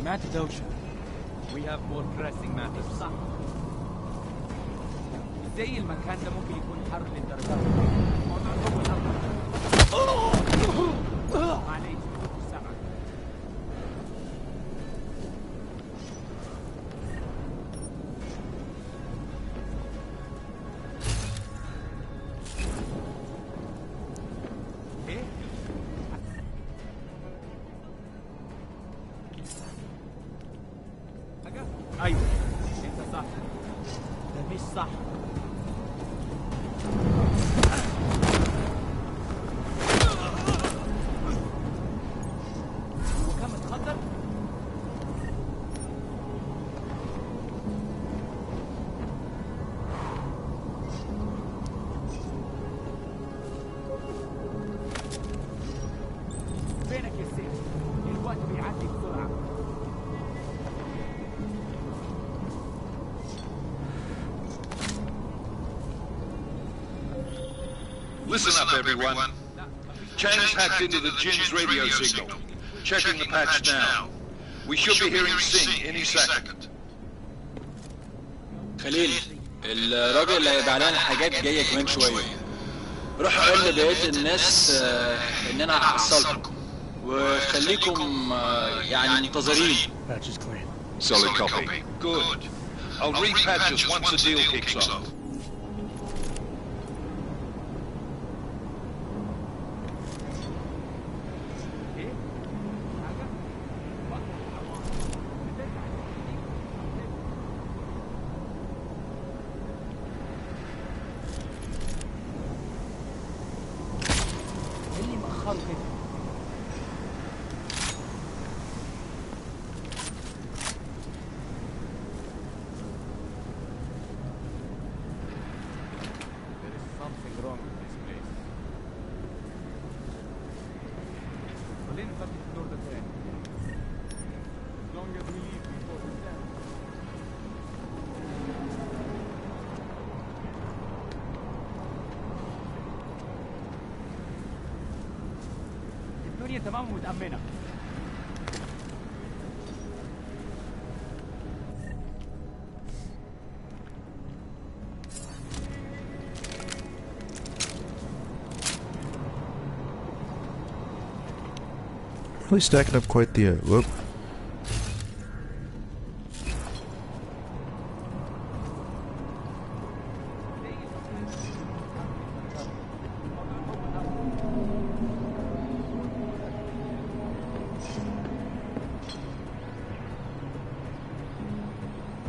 S11: سمعت دوشة. We have more pressing matters. صح. زي المكان ده ممكن يكون حرب للدرجات. موضوع فوق الأرض. معليش سامعك. ايه؟ ايوه انت صح. ده مش صح. هو كان متخدر؟ فينك يا سيف؟ الوقت بيعدي بسرعة.
S5: Listen up, everyone. Chang's hacked into the Jin's radio signal. Checking the patch now. We should be hearing Sing any second.
S14: خليل، الراجل اللي هيبقى لنا الحاجات جايه كمان شويه. روح قول لبقيه الناس ان انا هحصلكم وخليكم يعني منتظرين.
S2: Patch is clean.
S5: Solid copy. Good. I'll repatch us once the deal kicks off.
S11: اللي مأخره كده. There is something wrong with this place. خلينا نفتح الدور ده تاني. As long as we leave before the sun. الدنيا تمام ومتأمنة.
S1: definitely stacking up quite the whoop.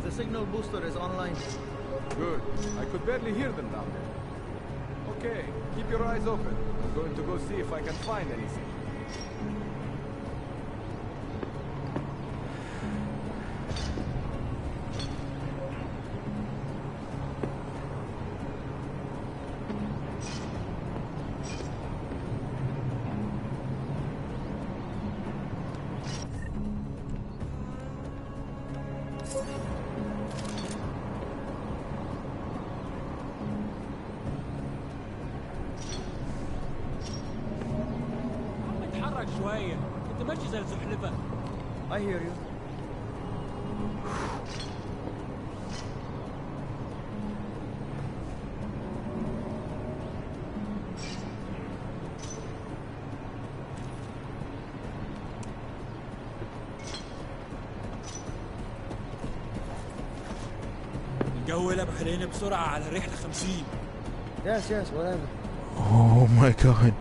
S15: The signal booster is online.
S16: Good. I could barely hear them down there. Okay, keep your eyes open. I'm going to go see if I can find anything.
S11: اتحرك شوية، انت ماشي زي الزحلفة.
S15: I hear you.
S11: الجو قلب علينا بسرعة على الرحلة 50.
S15: Yes, yes, whatever.
S1: Oh my god.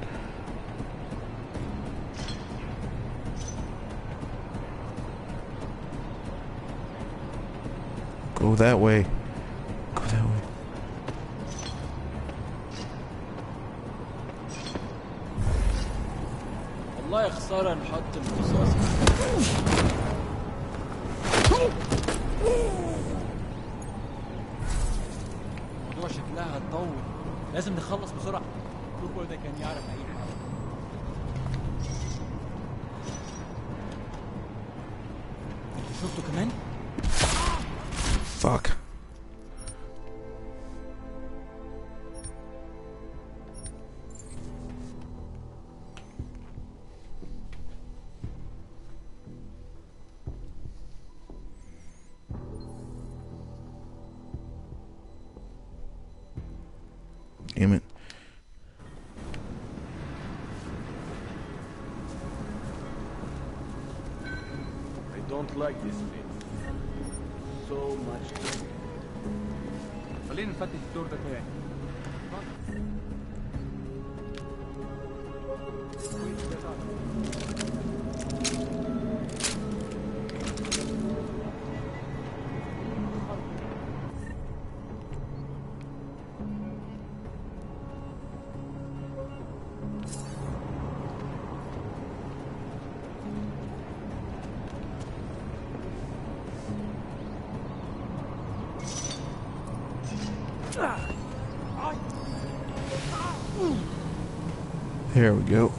S1: Go that way. Go that way.
S11: والله خسارة نحط الرصاص. الموضوع شكلها هتطول. لازم نخلص بسرعة. الدكتور ده كان يعرف أي حاجة. شفته كمان؟
S1: Fuck. Damn it.
S16: I don't like this place. So much.
S15: خلينا نفتش الدور ده تاني.
S1: There we go.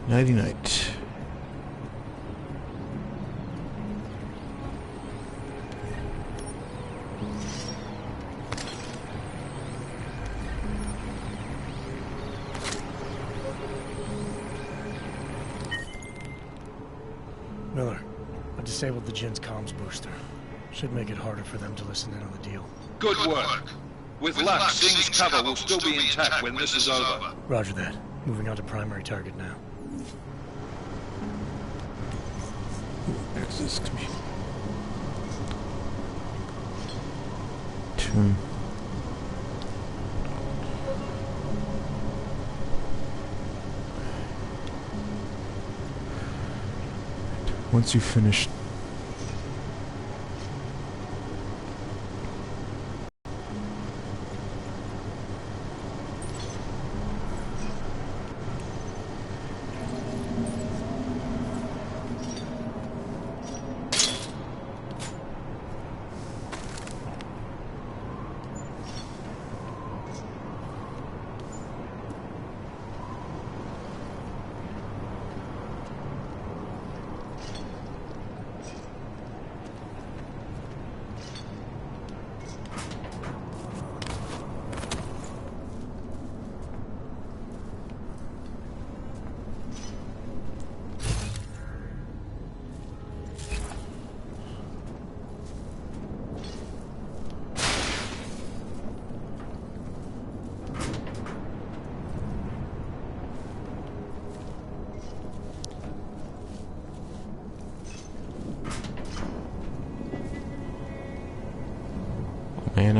S1: Nighty night.
S2: Miller, I disabled the Jin's comms booster. Should make it harder for them to listen in on the deal.
S5: Good work. With luck, Singh's cover will still be intact when this is over.
S2: Roger that. Moving on to primary target now.
S1: Access computer. Two. Once you finish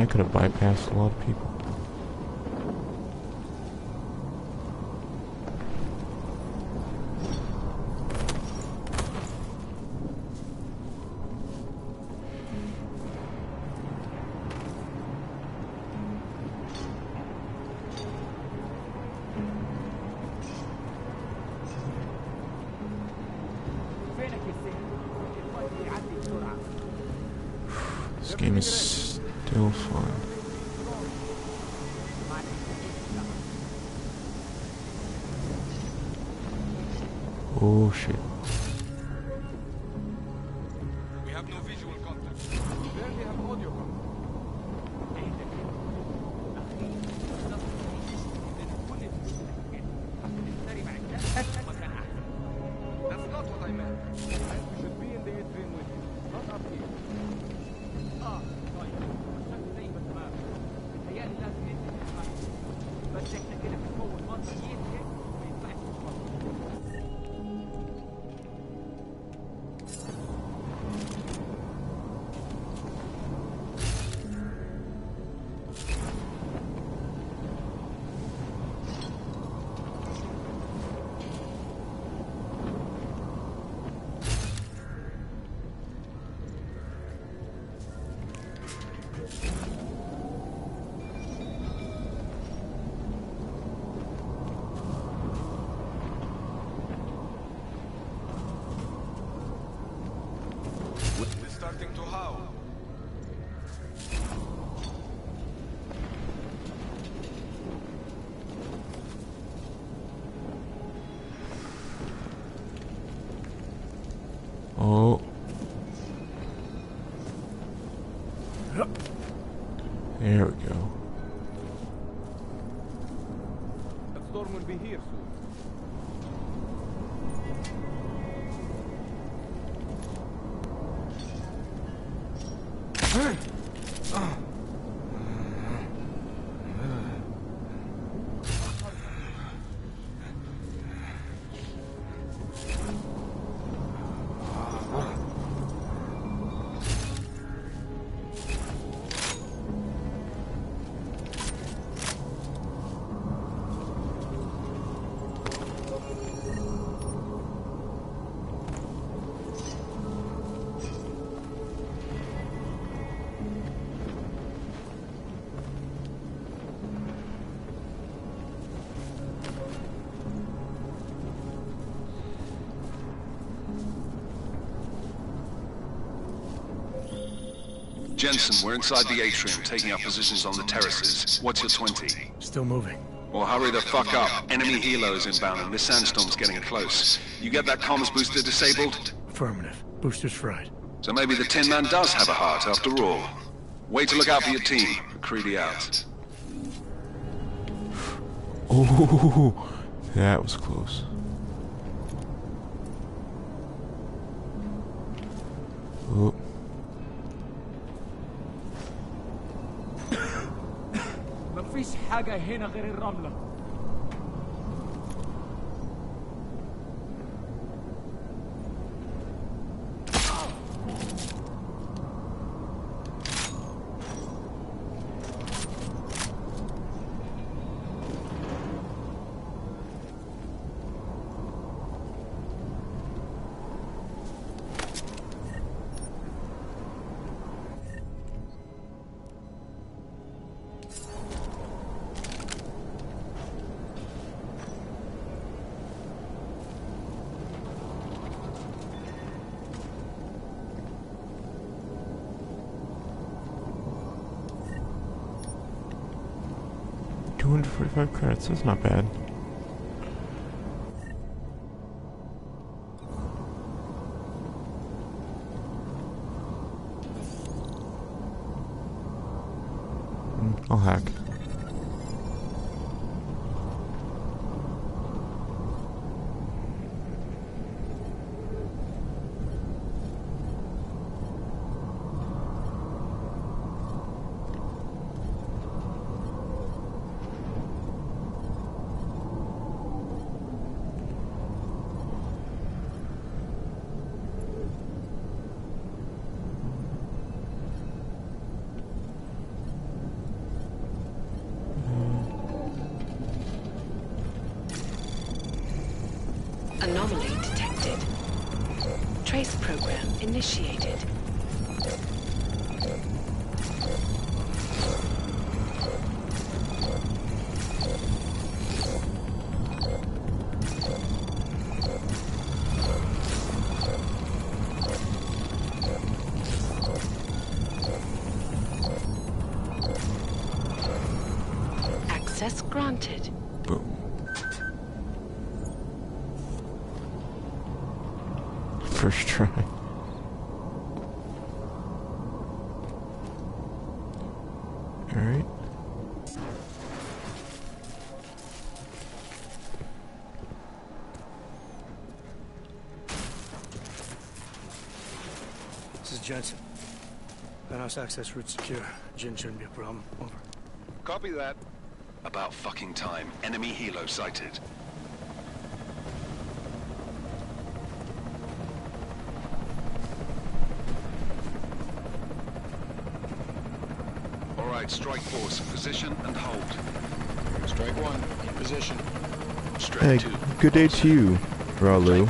S1: could have bypassed a lot of people. This game is still fun. Oh shit.
S16: We have no visual contact. We barely have audio contact. That's not what I meant. We should be in the atrium with you, not up here.
S11: طيب الشكل زي ما تمام متهيألي لازم ننزل نسمع بس احنا كده بنفوت مصر ينزل ما ينفعش
S16: We're starting to howl.
S1: Oh. There we go.
S16: That storm will be here soon.
S8: Jensen, we're inside the atrium, taking up positions on the terraces. What's your 20?
S2: Still moving.
S8: Well, hurry the fuck up. Enemy helos inbound and this sandstorm's getting close. You get that comms booster disabled?
S2: Affirmative. Booster's fried.
S8: So maybe the Tin Man does have a heart after all. Way to look out for your team. McCready out.
S1: Oh, that was close. Oh.
S11: مفيش حاجة هنا غير الرملة.
S1: $245 credits, that's not bad. I'll hack.
S9: Trace program initiated. Access granted.
S1: Boom. First try. Alright.
S2: This is Jensen. Penthouse access route secure. Jin shouldn't be a problem. Over.
S8: Copy that. About fucking time. Enemy helo sighted. All right, strike force. Position and hold.
S13: Strike one, in position.
S1: Hey, good day to you, Ralu.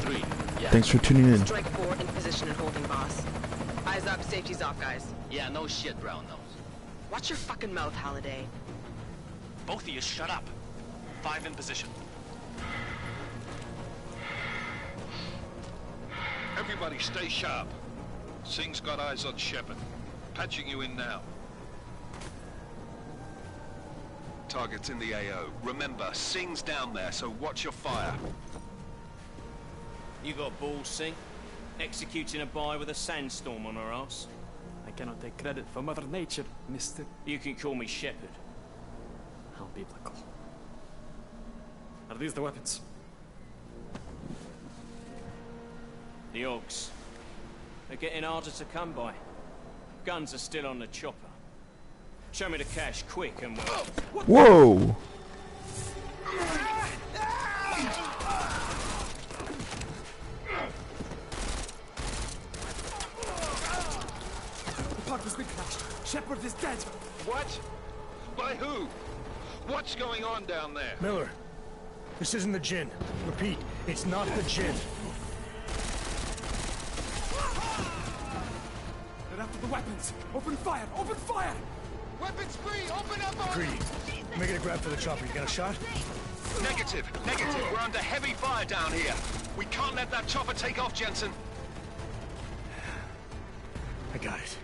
S17: Yeah.
S1: Thanks for tuning in.
S17: Strike 4 in position and holding, boss. Eyes up, safety's off, guys.
S11: Yeah, no shit, brown nose.
S17: Watch your fucking mouth, Halliday.
S11: Both of you shut up. 5 in position.
S5: Everybody stay sharp. Singh's got eyes on Shepard. Patching you in now.
S8: Target's in the AO. Remember, Singh's down there, so watch your fire.
S11: You got balls, Singh? Executing a buy with a sandstorm on our ass?
S18: I cannot take credit for Mother Nature, mister.
S11: You can call me Shepard.
S18: How biblical. Are these the weapons?
S11: The Augs. They're getting harder to come by. Guns are still on the chopper. Show me the cash, quick, and we'll...
S1: Whoa!
S18: The part was big crash. Shepard is dead.
S5: What? By who? What's going on down there?
S2: Miller, this isn't the Jinn. Repeat, it's not the Jinn.
S18: They're after the weapons. Open fire! Open fire!
S5: Weapons free! Open up!
S2: Greedy, making a grab for the chopper. You got a shot?
S8: Negative. We're under heavy fire down here. We can't let that chopper take off, Jensen.
S2: I got it.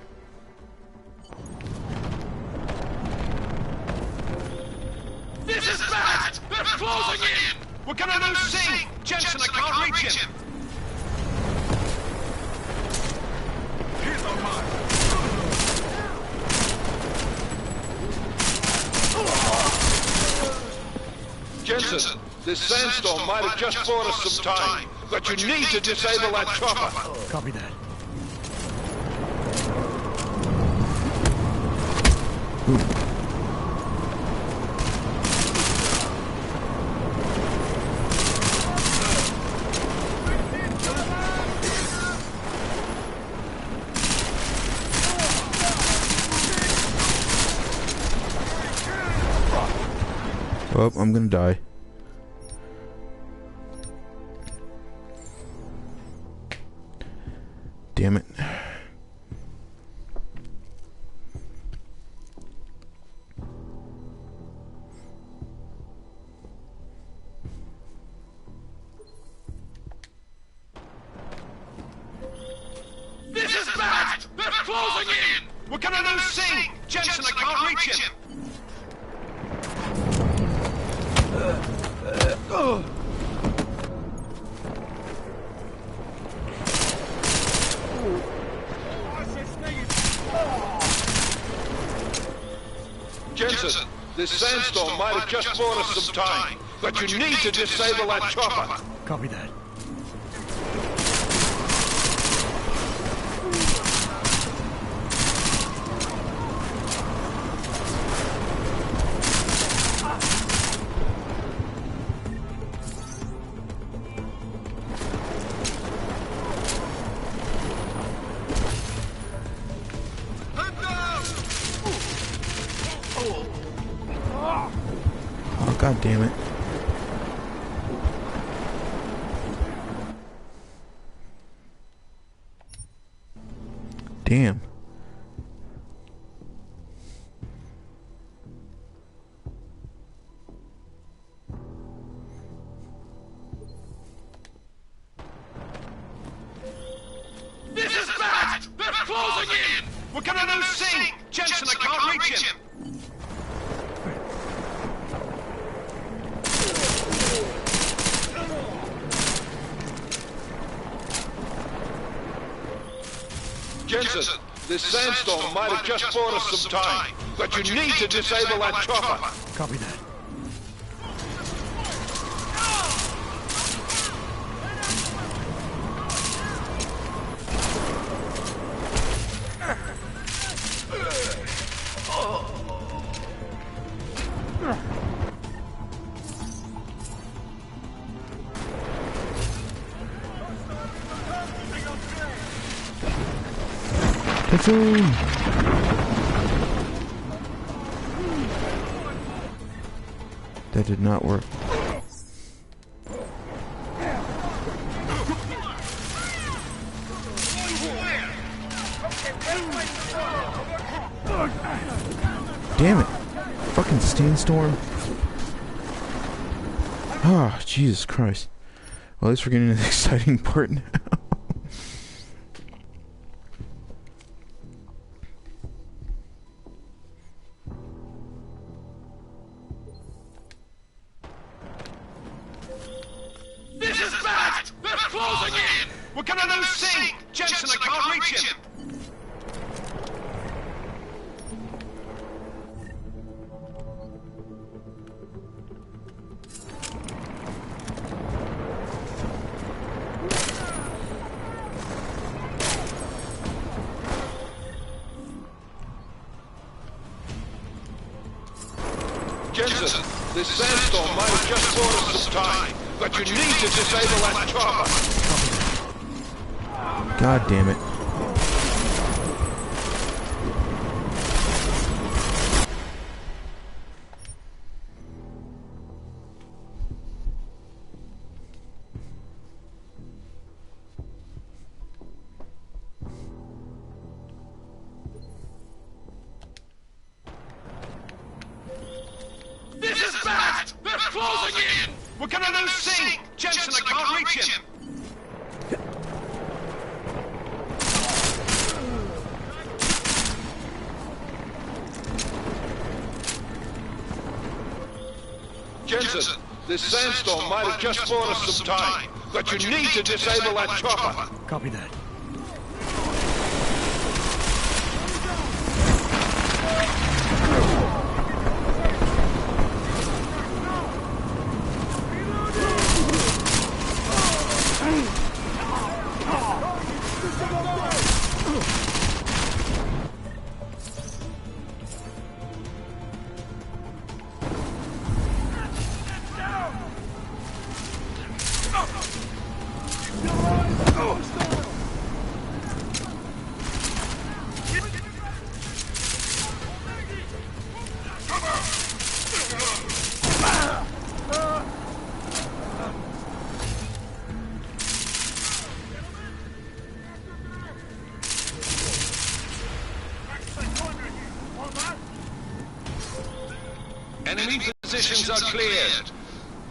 S8: This is bad! They're closing in! We're gonna lose Singh! Jensen, I can't reach him! Here's our mark.
S5: Jensen, this sandstorm might have just bought us some time, but you need to disable that chopper.
S2: Copy that.
S1: Oh, I'm gonna die. Damn it.
S8: This is bad! They're closing in! We're gonna lose Singh! Jensen, I can't reach him!
S5: Jensen, this sandstorm might have just bought us some time, but you need to disable that chopper.
S2: Copy that.
S1: Oh, god damn it. Damn.
S7: This is bad! They're closing in! We're gonna lose Singh! Jensen, I can't reach him!
S5: Jensen, this sandstorm might have just bought us some time, but you need to disable that chopper.
S2: Copy that.
S1: Platoon! That did not work. Damn it! Fucking sandstorm. Ah, oh, Jesus Christ. Well, at least we're getting to the exciting part now.
S7: This is bad! They're closing in! We're gonna lose Singh! Jensen, I can't reach him!
S5: Jensen, this sandstorm might have just bought us some time, but you need to disable that chopper.
S1: God damn it.
S7: This is bad! They're closing in! We're gonna lose Singh! Jensen, I can't reach him!
S5: Jensen, this sandstorm might have just bought us some time, but you need to disable that chopper.
S2: Copy that.
S5: Enemy positions are cleared.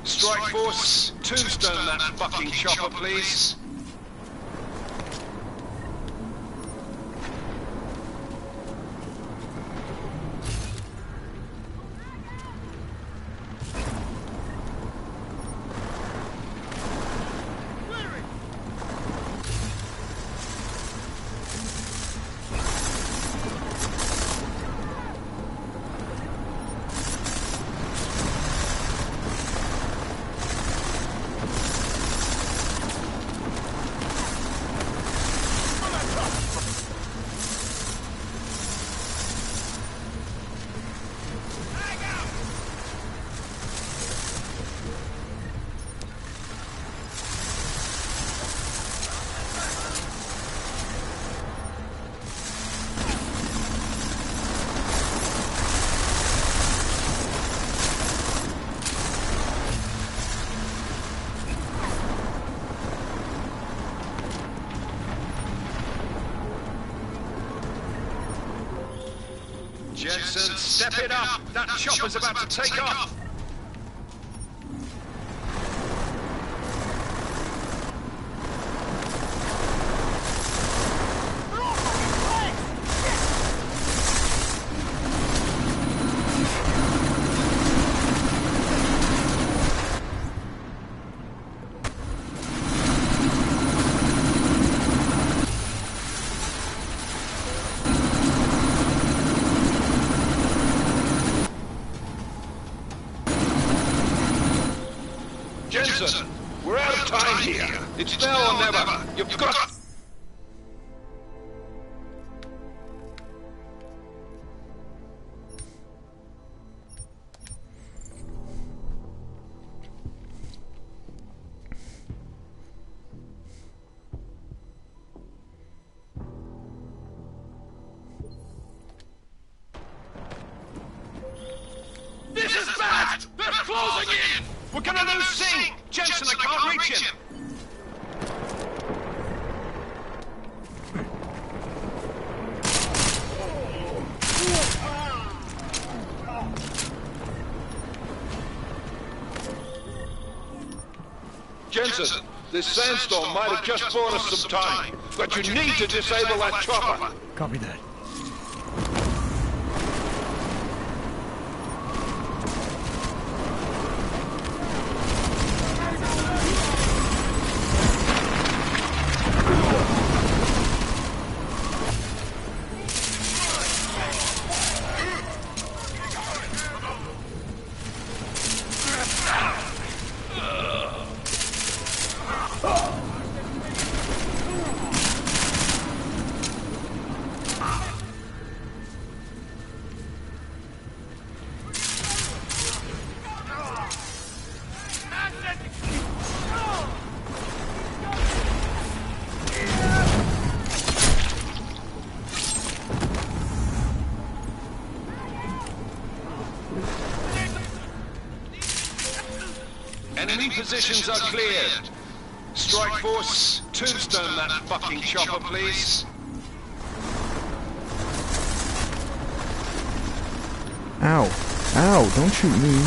S5: Strike Force, tombstone that fucking chopper, please.
S8: Jensen, step it up! That chopper's about to take off! Jensen, we're out of time here. It's now or never. You've got... This is bad! They're closing in! We're gonna lose Singh! Jensen, I can't reach him! Jensen, this sandstorm might have just bought us some time, but you need to disable that chopper!
S2: Copy that.
S8: Enemy positions are cleared. Strike Force, tombstone that fucking chopper, please.
S1: Ow. Ow, don't shoot me.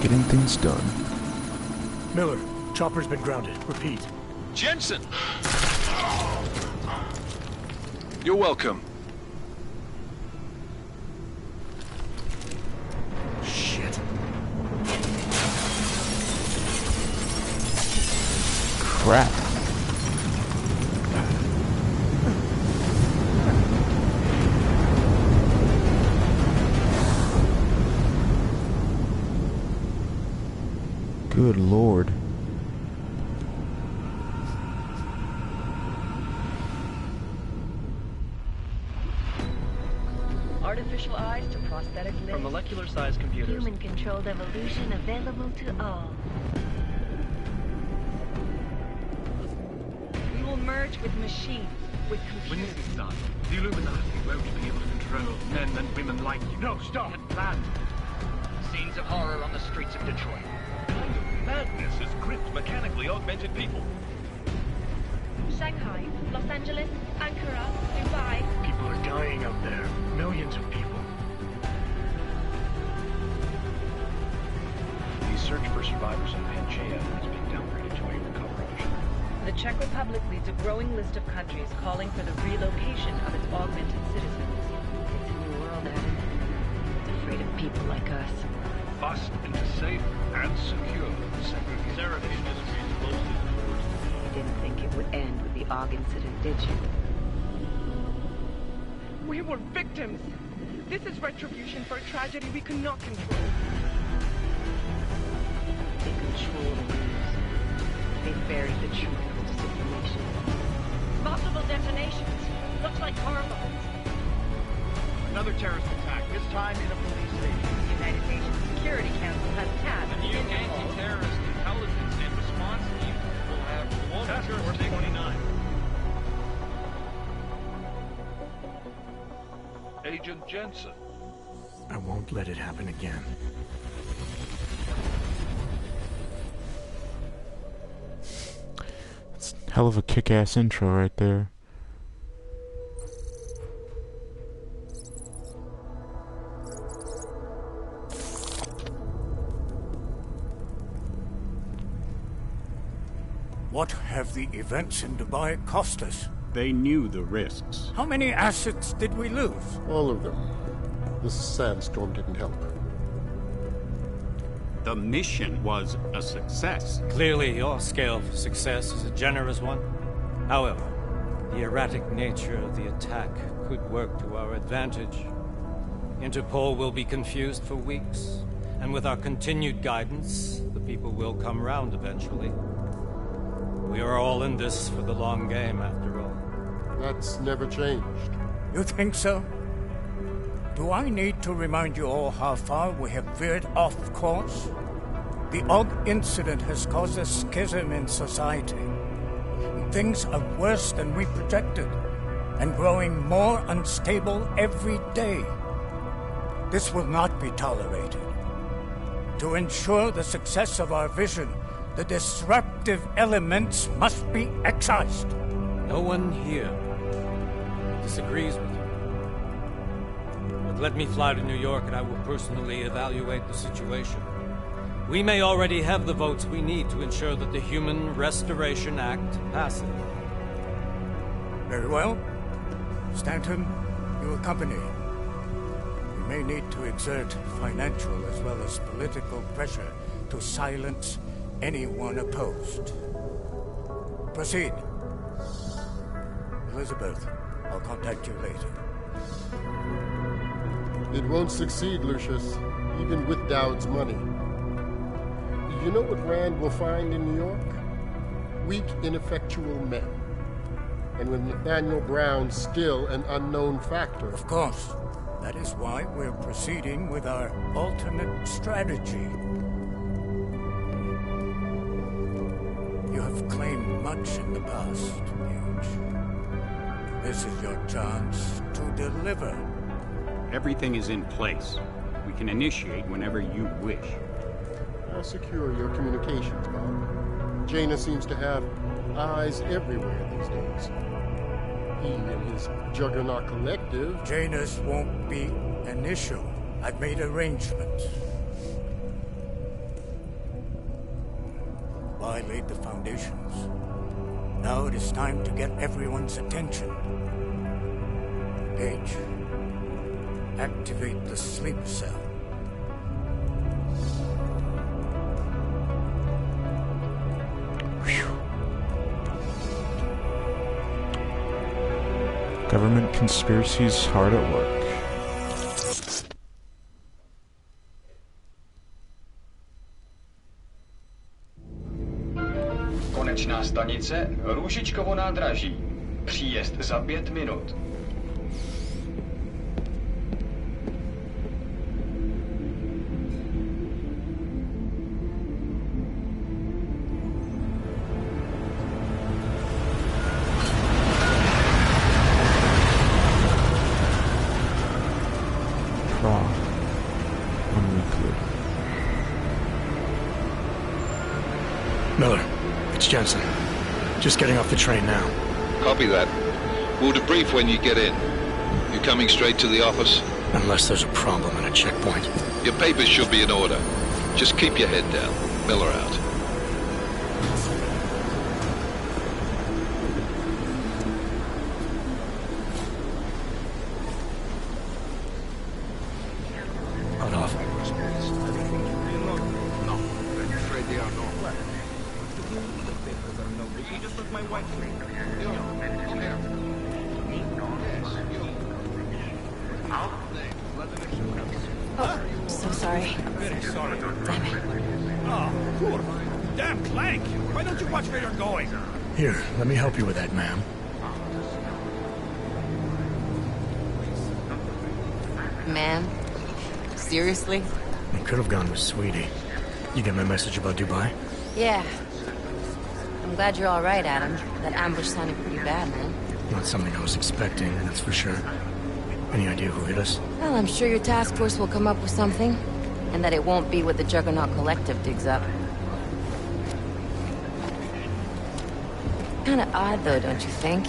S1: Getting things done.
S2: Miller, chopper's been grounded. Repeat.
S8: Jensen! You're welcome.
S2: Shit.
S1: Crap. Good Lord.
S19: Artificial eyes to prosthetic limbs.
S15: From molecular-sized computers.
S3: Human-controlled evolution available to all.
S19: We will merge with machines,
S17: with
S20: When
S17: computers.
S20: this is done, the Illuminati won't be able to control men and women like you.
S2: No, stop!
S20: Planned.
S2: Scenes of horror on the streets of Detroit.
S7: Kind of madness has gripped mechanically augmented people.
S3: Shanghai, Los Angeles, Ankara, Dubai.
S2: People are dying out there. Millions of people.
S21: The search for survivors in Pangaea has been downgraded to waiver coverage.
S17: The Czech Republic leads a growing list of countries calling for the relocation of its augmented citizens.
S3: It's a new world, Adam. It's afraid of people like us.
S7: Bust into safe and secure segregation. Segregation is closely enforced.
S17: You didn't think it would end with the AUG incident, did you?
S22: We were victims. This is retribution for a tragedy we cannot control.
S17: They control the news. They buried the truth with disinformation.
S3: Multiple detonations. Looks like car bombs.
S21: Another terrorist attack, this time in a police station.
S17: The United Nations Security Council has tasked
S7: The new anti-terrorist intelligence and response team will have Task Force 29. Agent Jensen.
S2: I won't let it happen again.
S1: That's a hell of a kick-ass intro right there.
S10: What have the events in Dubai cost us?
S23: They knew the risks.
S10: How many assets did we lose?
S24: All of them. This sandstorm didn't help.
S23: The mission was a success.
S25: Clearly, your scale of success is a generous one. However, the erratic nature of the attack could work to our advantage. Interpol will be confused for weeks, and with our continued guidance, the people will come round eventually. We are all in this for the long game, after all.
S24: That's never changed.
S10: You think so? Do I need to remind you all how far we have veered off course? The AUG incident has caused a schism in society. Things are worse than we projected, and growing more unstable every day. This will not be tolerated. To ensure the success of our vision, the disruptive elements must be excised.
S25: No one here disagrees with you. But let me fly to New York and I will personally evaluate the situation. We may already have the votes we need to ensure that the Human Restoration Act passes.
S10: Very well. Stanton, you accompany. We may need to exert financial as well as political pressure to silence anyone opposed. Proceed. Elizabeth, I'll contact you later.
S24: It won't succeed, Lucius, even with Dowd's money. You know what Rand will find in New York? Weak, ineffectual men. And with Nathaniel Brown still an unknown factor.
S10: Of course. That is why we're proceeding with our alternate strategy. You have claimed much in the past, Huge. This is your chance to deliver.
S23: Everything is in place. We can initiate whenever you wish.
S24: How secure your communications, Bob? Jaina seems to have eyes everywhere these days. He and his Juggernaut Collective...
S10: Janus won't be an issue. I've made arrangements. I laid the foundations. Now it is time to get everyone's attention. Gage, activate the sleep cell.
S1: Government conspiracies hard at work.
S26: Konečná stanice Růžičkovo nádraží. Příjezd za 5 minut.
S2: It's Jensen. Just getting off the train now.
S5: Copy that. We'll debrief when you get in. You coming straight to the office?
S2: Unless there's a problem at a checkpoint.
S5: Your papers should be in order. Just keep your head down. Miller out.
S2: Hot off.
S8: No, I'm afraid they are not.
S15: You just let my wife sleep.
S3: Oh, so sorry.
S18: Very sorry.
S3: Damn it.
S18: Oh, poor. Damn Clank! Why don't you watch where you're going?
S2: Here, let me help you with that, ma'am.
S3: Ma'am? Seriously?
S2: I could have gone with Sweetie. You get my message about Dubai?
S3: Yeah. I'm glad you're all right, Adam. That ambush sounded pretty bad, man.
S2: Not something I was expecting, that's for sure. Any idea who hit us?
S3: Well, I'm sure your task force will come up with something. And that it won't be what the Juggernaut Collective digs up. Kinda odd, though, don't you think?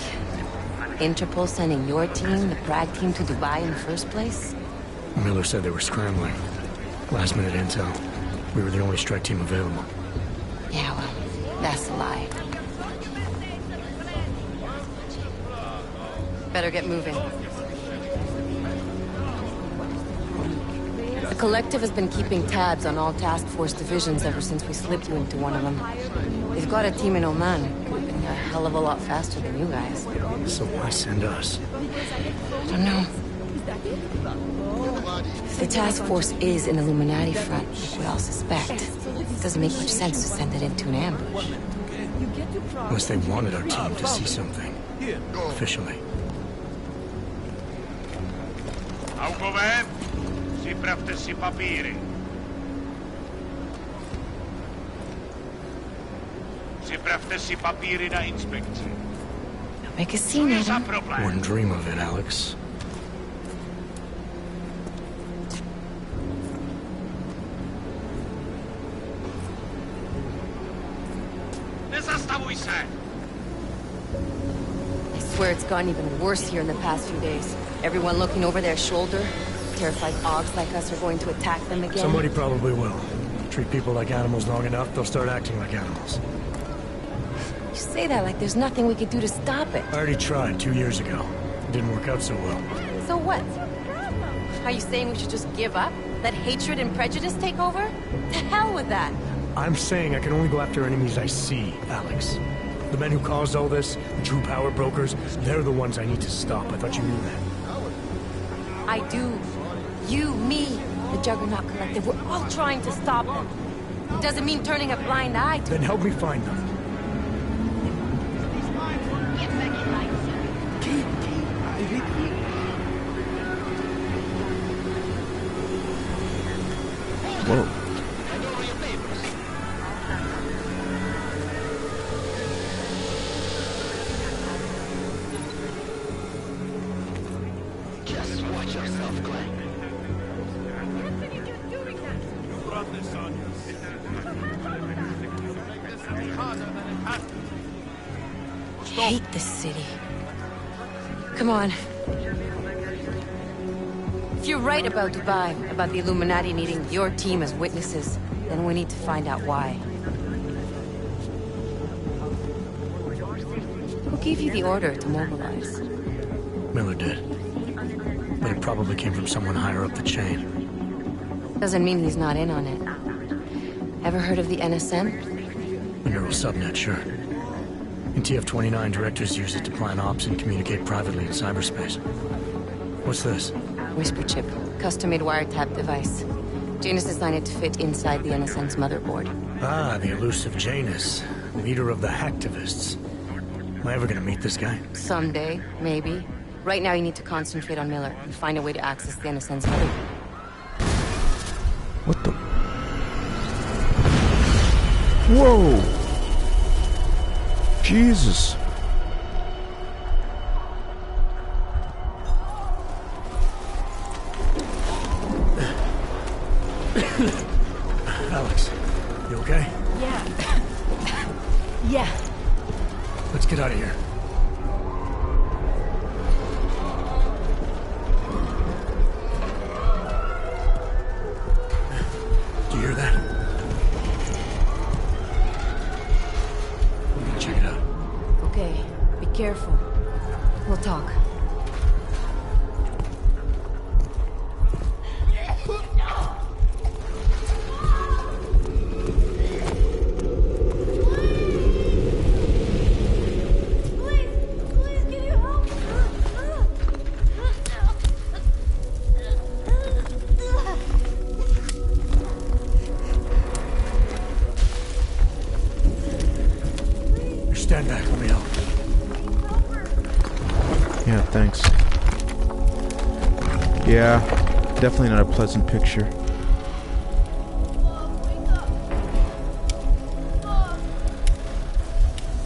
S3: Interpol sending your team, the Prague team, to Dubai in the first place?
S2: Miller said they were scrambling. Last minute intel. We were the only strike team available.
S3: Yeah, well, that's a lie. Better get moving. The Collective has been keeping tabs on all task force divisions ever since we slipped you into one of them. They've got a team in Oman. Could have been a hell of a lot faster than you guys.
S2: So why send us?
S3: I don't know. If the task force is an Illuminati front, like we all suspect, it doesn't make much sense to send it into an ambush.
S2: Unless they wanted our team to see something. Officially.
S4: Augové, připravte si papíry. Připravte si papíry na inspekci.
S3: Don't make a scene, Adam.
S2: Wouldn't dream of it, Alex.
S4: Nezastavuj se!
S3: I swear it's gotten even worse here in the past few days. Everyone looking over their shoulder. Terrified Augs like us are going to attack them again.
S2: Somebody probably will. Treat people like animals long enough, they'll start acting like animals.
S3: You say that like there's nothing we could do to stop it.
S2: I already tried 2 years ago. It didn't work out so well.
S3: So what? Are you saying we should just give up? Let hatred and prejudice take over? To hell with that!
S2: I'm saying I can only go after enemies I see, Alex. The men who caused all this, the true power brokers, they're the ones I need to stop. I thought you knew that.
S3: I do. You, me, the Juggernaut Collective, we're all trying to stop them. It doesn't mean turning a blind eye to...
S2: Then help me find them.
S1: Whoa.
S4: Just watch yourself, Glenn.
S18: You brought this on
S3: I hate this city. Come on. If you're right about Dubai, about the Illuminati needing your team as witnesses, then we need to find out why. Who gave you the order to mobilize?
S2: Miller did. But it probably came from someone higher up the chain.
S3: Doesn't mean he's not in on it. Ever heard of the NSN?
S2: The neural subnet, sure. In TF-29, directors use it to plan ops and communicate privately in cyberspace. What's this?
S3: Whisper chip. Custom-made wiretap device. Janus designed it to fit inside the NSN's motherboard.
S2: Ah, the elusive Janus. Leader of the hacktivists. Am I ever gonna meet this guy?
S3: Someday, maybe. Right now you need to concentrate on Miller and find a way to access the NSN's motherboard.
S1: What the? Whoa! Jesus!
S2: Alex, you okay?
S3: Yeah.
S6: Yeah.
S2: Let's get out of here. Do you hear that? We're gonna check it out.
S6: Okay, be careful. We'll talk.
S2: Stand back, let me help.
S1: Yeah, thanks. Yeah, definitely not a pleasant picture.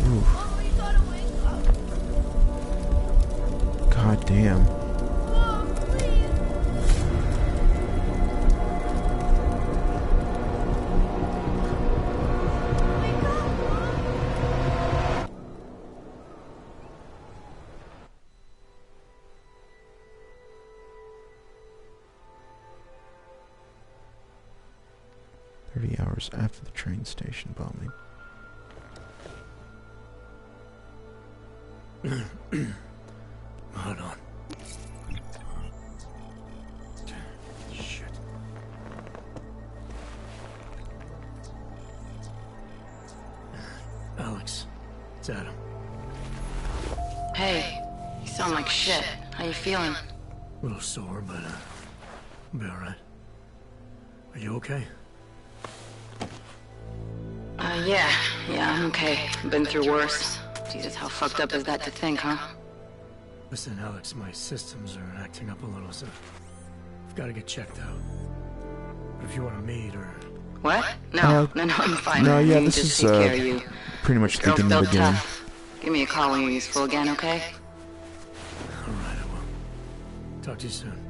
S1: Ooh. God damn. Hours after the train station bombing.
S2: Hold on. Shit. Alex, it's Adam.
S9: Hey, you sound like shit. How you feeling?
S2: A little sore, but I'll be alright. Are you okay?
S9: Yeah, I'm okay. Been through worse. Jesus, how fucked up is that to think, huh?
S2: Listen, Alex, my systems are acting up a little, so I've got to get checked out. But if you want to meet or...
S9: What? No, I'm fine.
S1: No, yeah, this
S9: just
S1: is
S9: take care of you.
S1: pretty much the
S9: Girl's
S1: beginning of
S9: built
S1: the game.
S9: tough. Give me a call when you're useful again, okay?
S2: Alright, I will. Talk to you soon.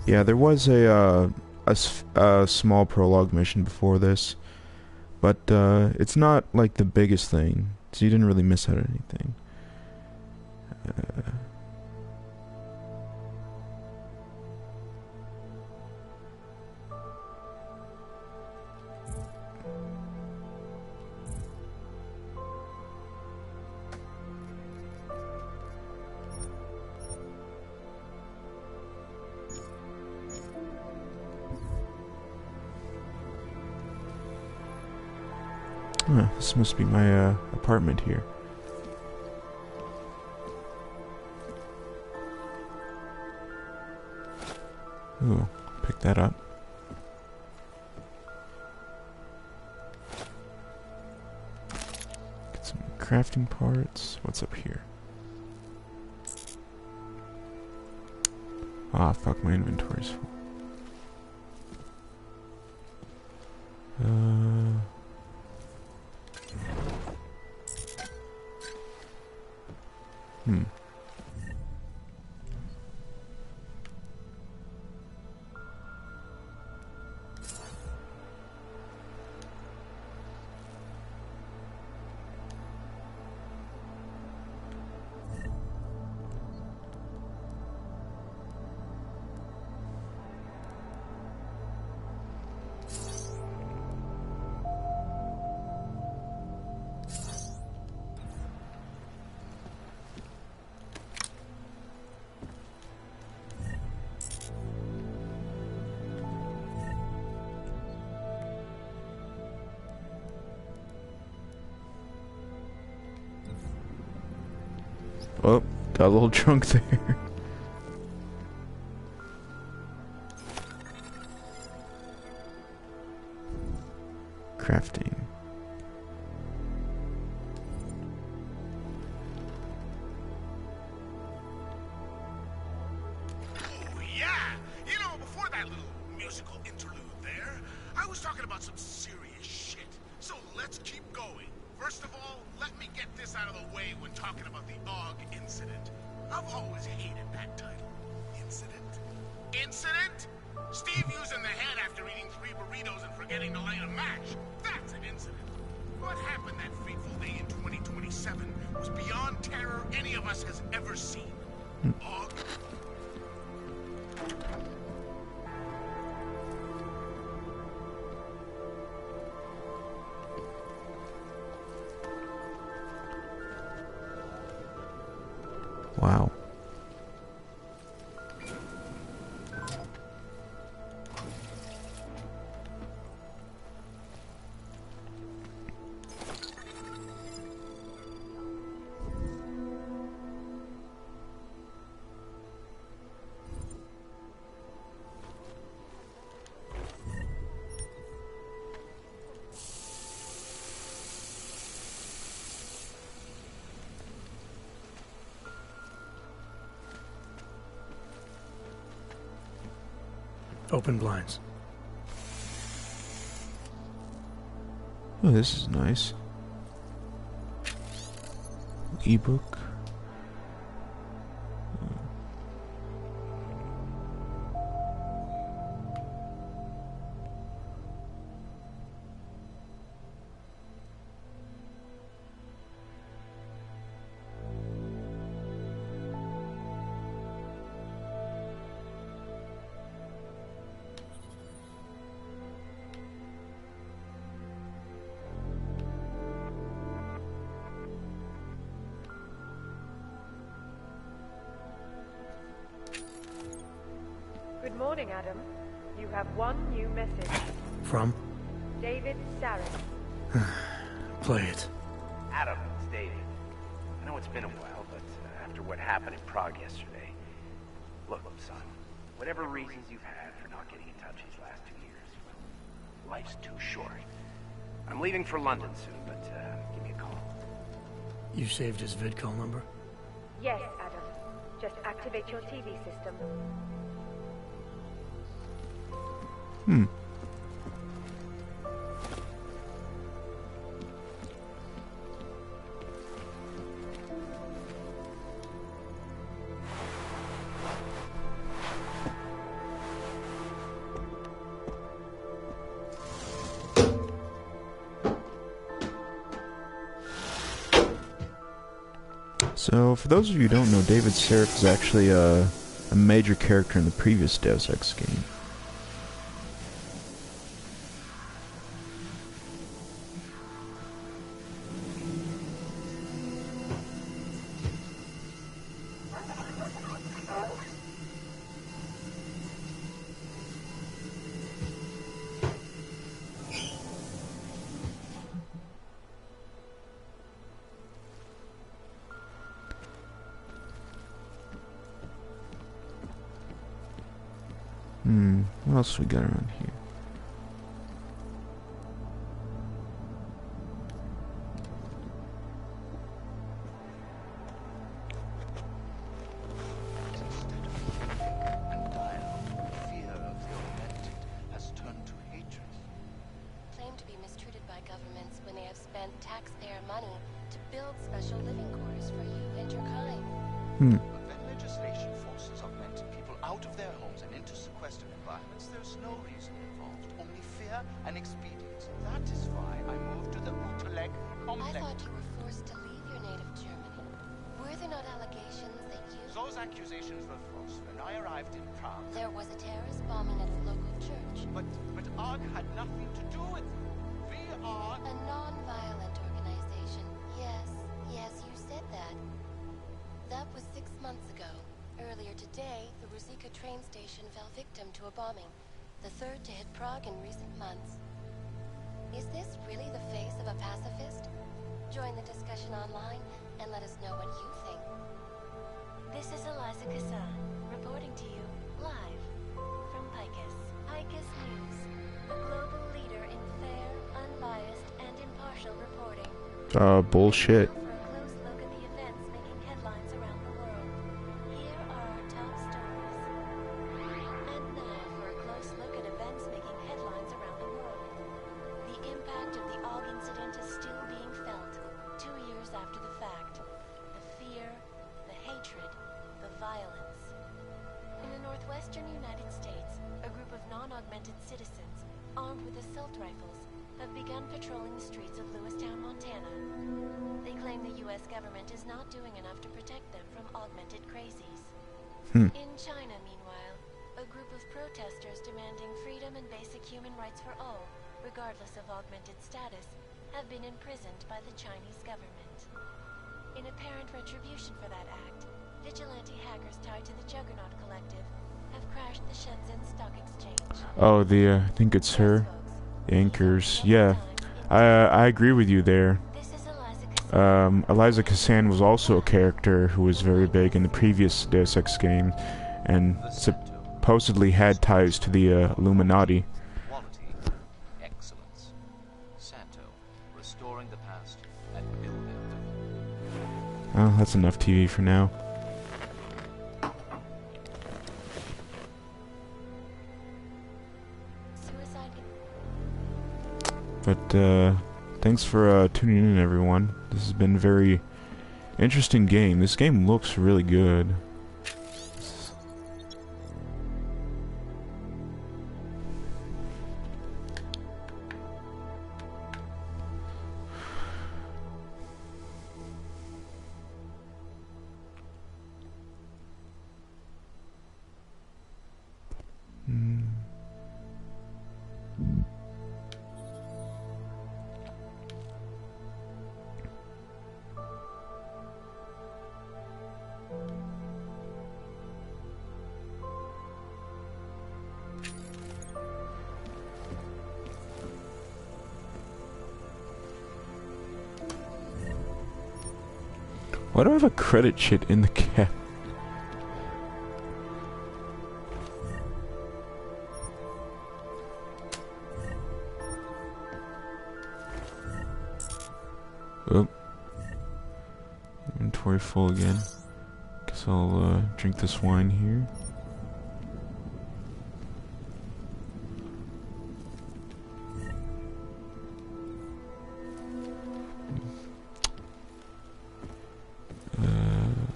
S1: Yeah, there was a small prologue mission before this, but it's not like the biggest thing, so you didn't really miss out on anything. This must be my apartment here. Ooh, pick that up. Get some crafting parts. What's up here? Ah, fuck, my inventory's full. Oh, got a little drunk there. Crafting.
S4: Oh, yeah! You know, before that little musical interlude there, I was talking about some serious shit. So let's keep going. First of all, let me get this out of the way when talking about the Og incident. I've always hated that title. Incident? Incident? Steve using the head after eating 3 burritos and forgetting to light a match. That's an incident. What happened that fateful day in 2027 was beyond terror any of us has ever seen. Og.
S1: Wow.
S2: Open blinds.
S1: Oh, this is nice. Ebook.
S11: Good morning, Adam. You have one new message.
S2: From?
S11: David Saris.
S2: Play it.
S21: Adam, it's David. I know it's been a while, but after what happened in Prague yesterday... Look, son, whatever reasons you've had for not getting in touch these last 2 years, well, life's too short. I'm leaving for London soon, but give me a call.
S2: You saved his vidcall number?
S11: Yes, Adam. Just activate your TV system.
S1: So, for those of you who don't know, David Seraph is actually a major character in the previous Deus Ex game. What else we got around here?
S12: And dialogue, fear of the augmented has turned to hatred.
S3: Claim to be mistreated by governments when they have spent taxpayer money to build special living quarters for you and your kind.
S12: But when legislation forces augmented people out of their homes and into sequestered environments, there's no reason involved, only fear and expedience. That is why I moved to the Uteleg complex.
S3: I thought you were forced to leave your native Germany. Were there not allegations that you...
S12: Those accusations were false. When I arrived in Prague...
S3: There was a terrorist bombing at a local church.
S12: But ARG had nothing to do with it. We are...
S3: A non-violent organization. Yes, you said that. That was 6 months ago. Earlier today, the Ruzicka train station fell victim to a bombing. The third to hit Prague in recent months. Is this really the face of a pacifist? Join the discussion online and let us know what you think. This is Eliza Kassan, reporting to you live from Picus. Picus News, the global leader in fair, unbiased, and impartial reporting.
S1: Bullshit.
S3: For a close look at the events making headlines around the world. Here are our top stories. And now for a close look at events making headlines around the world. The impact of the AUG incident is still being felt, 2 years after the fact. The fear, the hatred, the violence. In the northwestern United States, a group of assault rifles have begun patrolling the streets of Lewistown, Montana. They claim the U.S. government is not doing enough to protect them from augmented crazies. In China, meanwhile, a group of protesters demanding freedom and basic human rights for all, regardless of augmented status, have been imprisoned by the Chinese government. In apparent retribution for that act, vigilante hackers tied to the Juggernaut Collective have crashed the Shenzhen Stock Exchange.
S1: Oh, I think it's her. The anchors. Yeah, I agree with you there. Eliza Cassan was also a character who was very big in the previous Deus Ex game, and supposedly had ties to the Illuminati.
S13: Quality, excellence. Santo, restoring the past and building the...
S1: Oh, that's enough TV for now. But, thanks for tuning in, everyone. This has been a very interesting game. This game looks really good. Why do I have a credit sheet in the cap? Oh. Inventory full again. Guess I'll drink this wine here.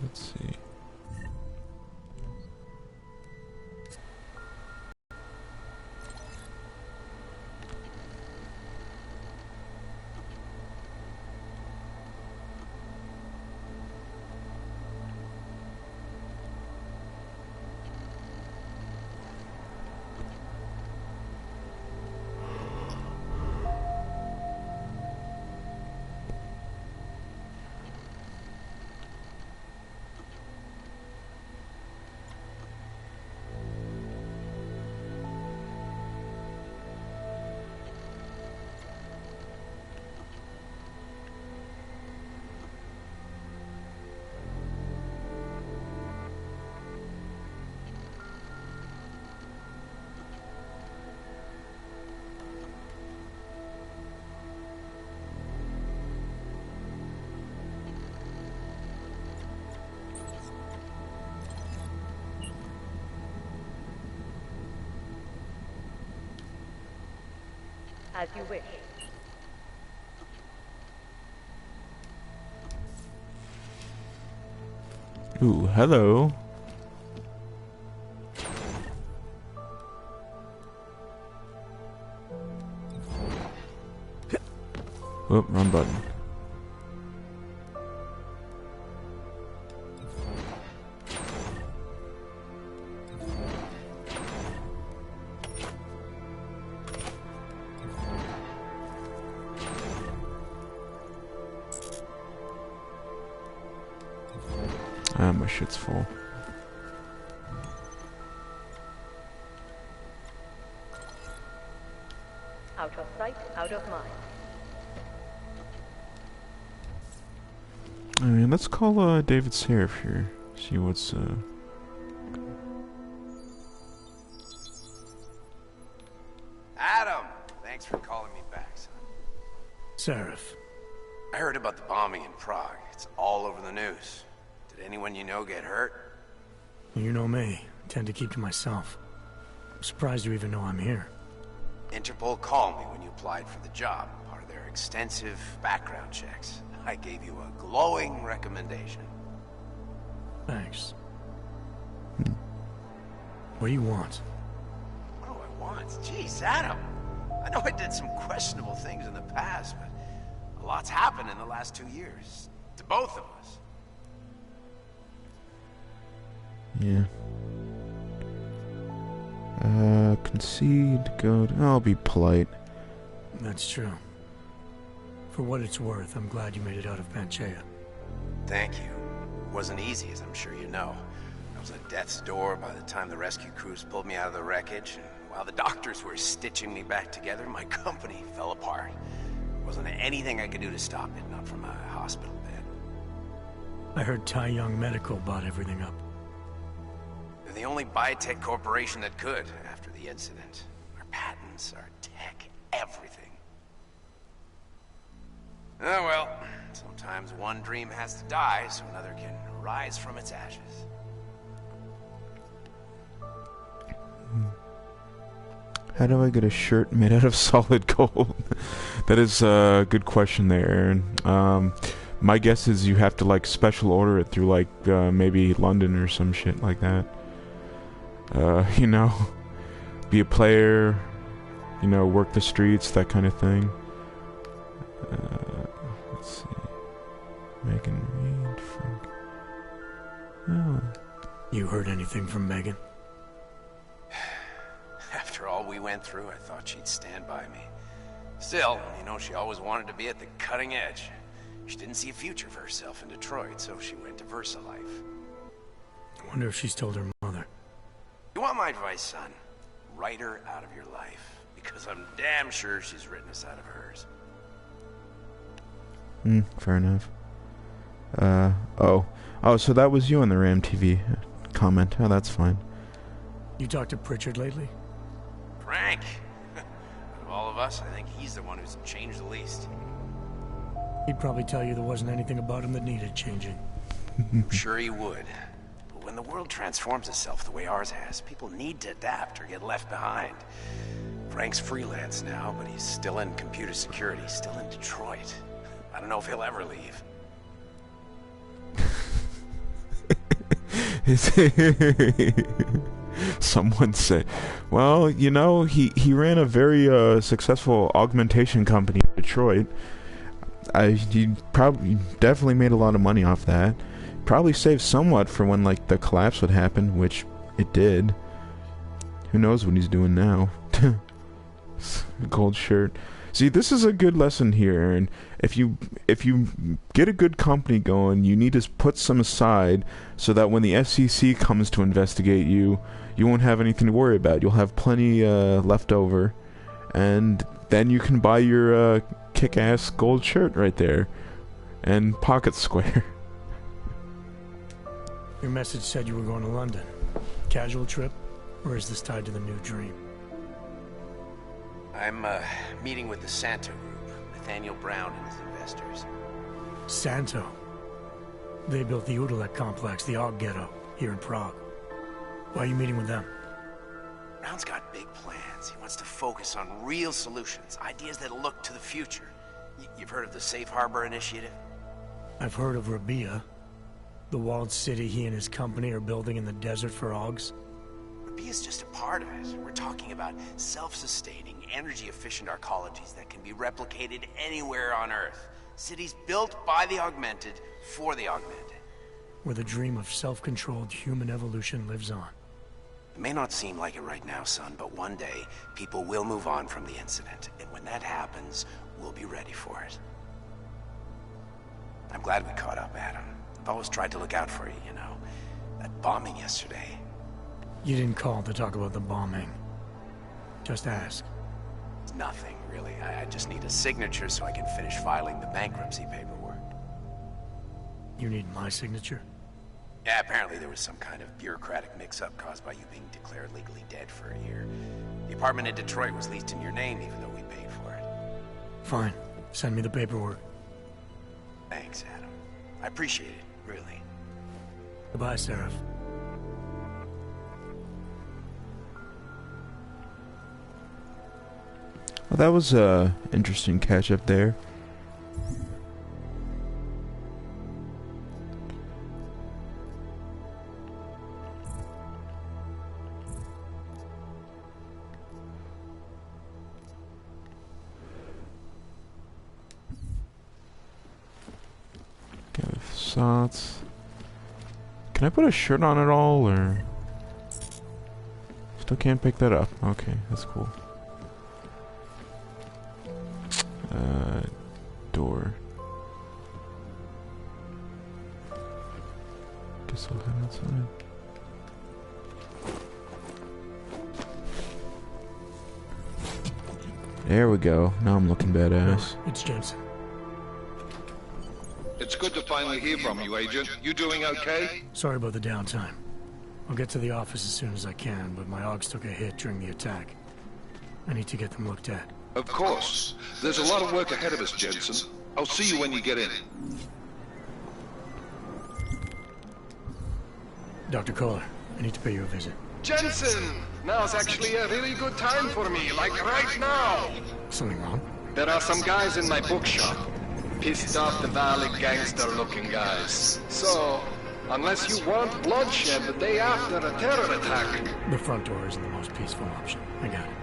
S1: Let's see.
S11: As you wish.
S1: Ooh, hello. Whoop, wrong button. Ah, my shit's full.
S11: Out of sight, out of mind.
S1: I mean, let's call David Seraph here. See what's
S26: Adam! Thanks for calling me back, son.
S2: Seraph.
S26: I heard about the bombing in Prague. It's all over the news. Did anyone you know get hurt?
S2: You know me. I tend to keep to myself. I'm surprised you even know I'm here.
S26: Interpol called me when you applied for the job, part of their extensive background checks. I gave you a glowing recommendation.
S2: Thanks. What do you want?
S26: What do I want? Jeez, Adam! I know I did some questionable things in the past, but a lot's happened in the last 2 years. To both of us.
S1: Yeah. Concede, good. I'll be polite.
S2: That's true. For what it's worth, I'm glad you made it out of Panchaea.
S26: Thank you. It wasn't easy, as I'm sure you know. I was at death's door by the time the rescue crews pulled me out of the wreckage, and while the doctors were stitching me back together, my company fell apart. There wasn't anything I could do to stop it, not from a hospital bed.
S2: I heard Tai Young Medical bought everything up.
S26: They're the only biotech corporation that could, after the incident. Our patents, our tech, everything. Oh well, sometimes one dream has to die so another can rise from its ashes.
S1: How do I get a shirt made out of solid gold? That is a good question there, Aaron. My guess is you have to like special order it through like maybe London or some shit like that. You know, be a player, you know, work the streets, that kind of thing. Let's see. Megan Reed, Frank. Oh.
S2: You heard anything from Megan?
S26: After all we went through, I thought she'd stand by me. Still, you know, she always wanted to be at the cutting edge. She didn't see a future for herself in Detroit, so she went to VersaLife.
S2: I wonder if she's told her mother.
S26: You want my advice, son? Write her out of your life, because I'm damn sure she's written us out of hers.
S1: Fair enough. Oh, so that was you on the Ram TV comment. Oh, that's fine.
S2: You talked to Pritchard lately?
S26: Frank! Out of all of us, I think he's the one who's changed the least.
S2: He'd probably tell you there wasn't anything about him that needed changing.
S26: I'm sure he would. But when the world transforms itself the way ours has, people need to adapt or get left behind. Frank's freelance now, but he's still in computer security, still in Detroit. I don't know if he'll ever leave.
S1: Someone said, well, you know, he ran a very successful augmentation company in Detroit. He probably definitely made a lot of money off that. Probably saved somewhat for when like the collapse would happen, which it did. Who knows what he's doing now? Gold shirt. See, this is a good lesson here, Aaron. If you get a good company going, you need to put some aside so that when the FCC comes to investigate you, you won't have anything to worry about. You'll have plenty left over, and then you can buy your kick-ass gold shirt right there, and pocket square.
S2: Your message said you were going to London. Casual trip, or is this tied to the new dream?
S26: I'm meeting with the Santo Group, Nathaniel Brown and his investors.
S2: Santo? They built the Utelek complex, the Og Ghetto, here in Prague. Why are you meeting with them?
S26: Brown's got big plans. He wants to focus on real solutions, ideas that look to the future. You've heard of the Safe Harbor Initiative?
S2: I've heard of Rabia, the walled city he and his company are building in the desert for Augs.
S26: Rabia's just a part of it. We're talking about self-sustaining, energy-efficient arcologies that can be replicated anywhere on Earth. Cities built by the augmented, for the augmented.
S2: Where the dream of self-controlled human evolution lives on.
S26: It may not seem like it right now, son, but one day, people will move on from the incident. And when that happens, we'll be ready for it. I'm glad we caught up, Adam. I've always tried to look out for you, you know. That bombing yesterday.
S2: You didn't call to talk about the bombing. Just ask.
S26: It's nothing, really. I just need a signature so I can finish filing the bankruptcy paperwork.
S2: You need my signature?
S26: Yeah, apparently there was some kind of bureaucratic mix-up caused by you being declared legally dead for a year. The apartment in Detroit was leased in your name, even though we paid for it.
S2: Fine. Send me the paperwork.
S26: Thanks, Adam. I appreciate it, really.
S2: Goodbye, Seraph.
S1: Well, that was a interesting catch-up there. ersatz. Can I put a shirt on at all, or still can't pick that up? Okay, that's cool. Door. Guess I'll head outside. There we go. Now I'm looking badass.
S2: It's Jensen.
S5: It's good to finally hear from you, Agent. You doing okay?
S2: Sorry about the downtime. I'll get to the office as soon as I can, but my Augs took a hit during the attack. I need to get them looked at.
S5: Of course. There's a lot of work ahead of us, Jensen. I'll see you when you get in.
S2: Dr. Kohler, I need to pay you a visit.
S14: Jensen! Now's actually a really good time for me, like right now!
S2: Something wrong?
S14: There are some guys in my bookshop. Pissed off the Valley gangster-looking guys. So, unless you want bloodshed the day after a terror attack...
S2: The front door isn't the most peaceful option. I got it.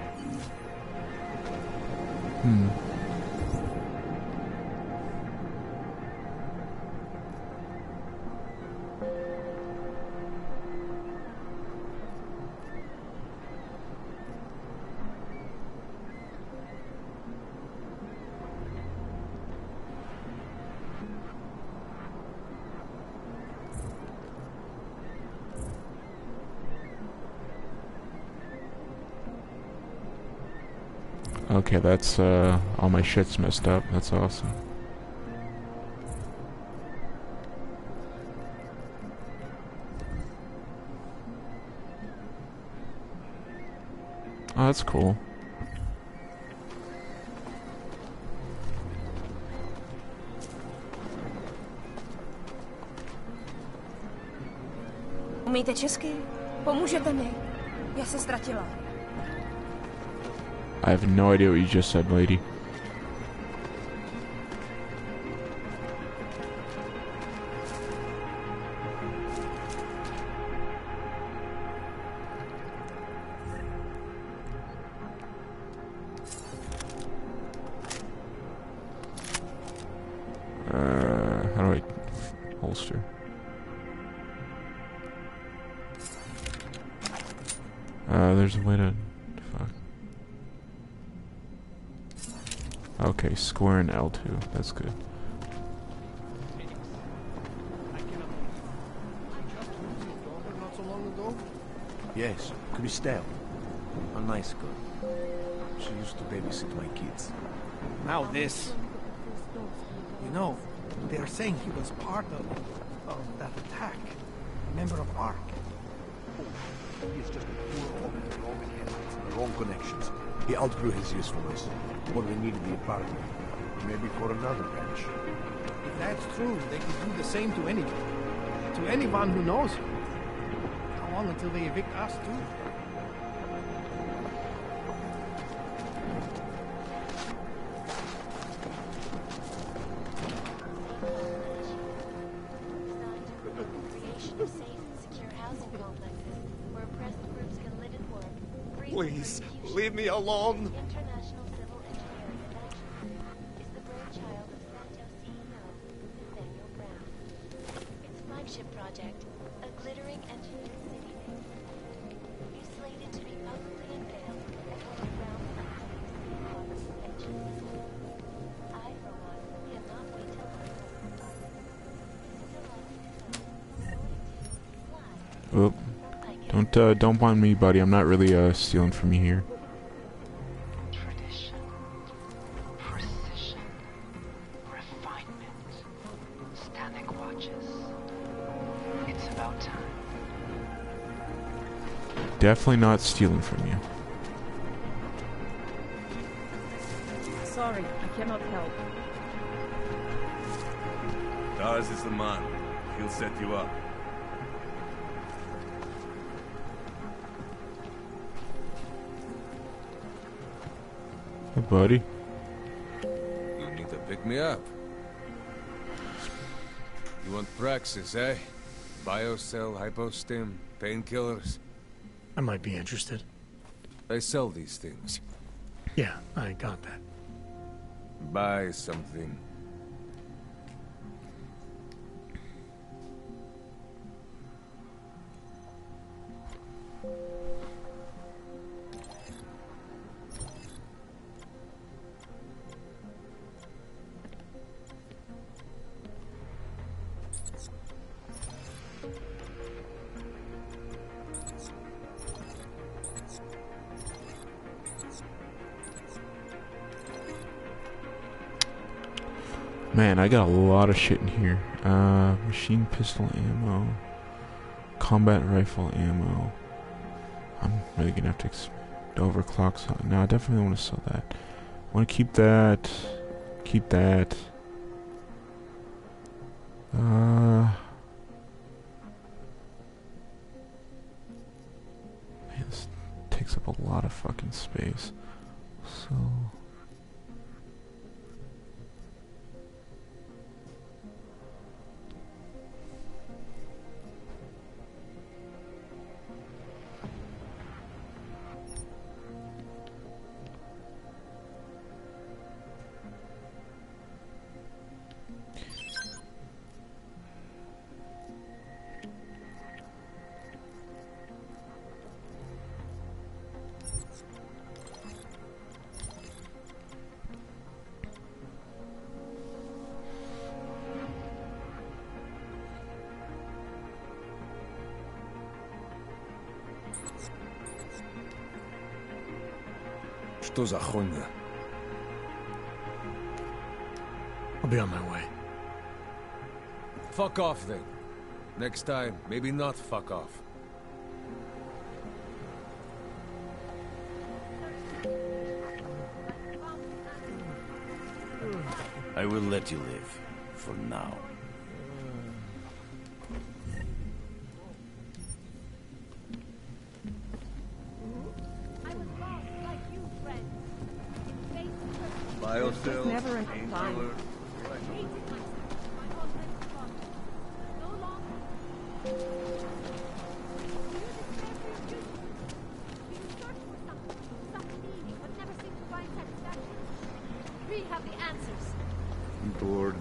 S1: Okay, that's all my shit's messed up. That's awesome. Oh, that's cool.
S6: Umíte česky? Pomůžete mi? Já se ztratila.
S1: I have no idea what you just said, lady. How do I holster? There's a way to... Fuck. Okay, square and L2. That's good.
S16: Not so long ago? Yes, Christelle. A nice girl. She used to babysit my kids. Now this. You know, they are saying he was part of that attack. A member of ARC. He is just a poor old with the wrong headlights and the wrong connections. He outgrew his usefulness. What we need to be a part of it. Maybe for another branch. If that's true, they could do the same to anyone. To anyone who knows him. How long until they evict us too? Please, leave me alone.
S3: International Civil Engineering Invention is the brainchild of Santo CEO, Nathaniel Brown. Its flagship project, a glittering engineered city name, is slated to be publicly unveiled at one of Brown's upcoming conventions. I, for one, cannot wait to learn more.
S1: Oop. Don't mind me, buddy. I'm not really stealing from you here.
S17: Tradition, precision, refinement, static watches. It's about time.
S1: Definitely not stealing from you.
S11: Sorry, I cannot help.
S7: Dars is the man. He'll set you up.
S1: Hey, buddy.
S7: You need to pick me up. You want Praxis, eh? Biocell, hypostim, painkillers.
S2: I might be interested.
S7: They sell these things.
S2: Yeah, I got that.
S7: Buy something.
S1: Man, I got a lot of shit in here. Machine pistol ammo. Combat rifle ammo. I'm really gonna have to overclock something. No, I definitely want to sell that. I want to keep that. Keep that. Man, this takes up a lot of fucking space. So...
S16: Что за хуйня?
S2: I'll be on my way.
S16: Fuck off then. Next time, maybe not fuck off.
S19: I will let you live. For now.
S7: Biostil,
S11: never enough
S7: painkiller.
S11: time.
S20: We have the answers.
S7: I'm bored.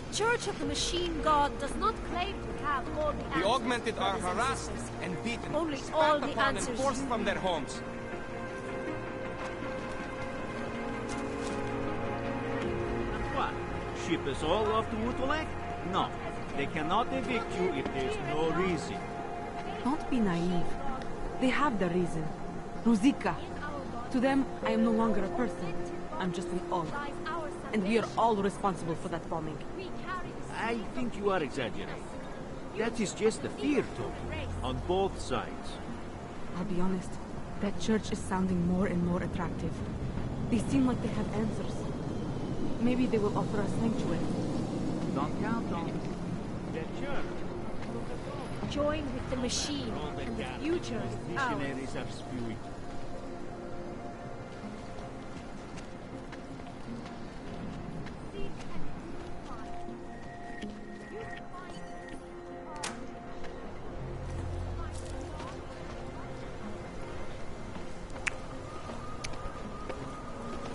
S20: The Church of the Machine God does not claim to have all the answers.
S14: The augmented are
S20: brothers and
S14: harassed
S20: sisters.
S14: and beaten,
S20: Only
S14: spat
S20: all the
S14: upon
S20: answers
S14: and forced
S20: you
S14: from
S20: need.
S14: their homes.
S19: What? Ship us all off to Utolek? No. They cannot evict you if there's no reason.
S6: Don't be naive. They have the reason. Ruzika. To them, I am no longer a person. I'm just an Og. And we are all responsible for that bombing.
S19: I think you are exaggerating. That is just a fear talking, on both sides.
S6: I'll be honest. That church is sounding more and more attractive. They seem like they have answers. Maybe they will offer us sanctuary.
S19: Don't count on it. The church.
S20: Join with the machine, and the future is ours.
S19: Missionaries are spewing.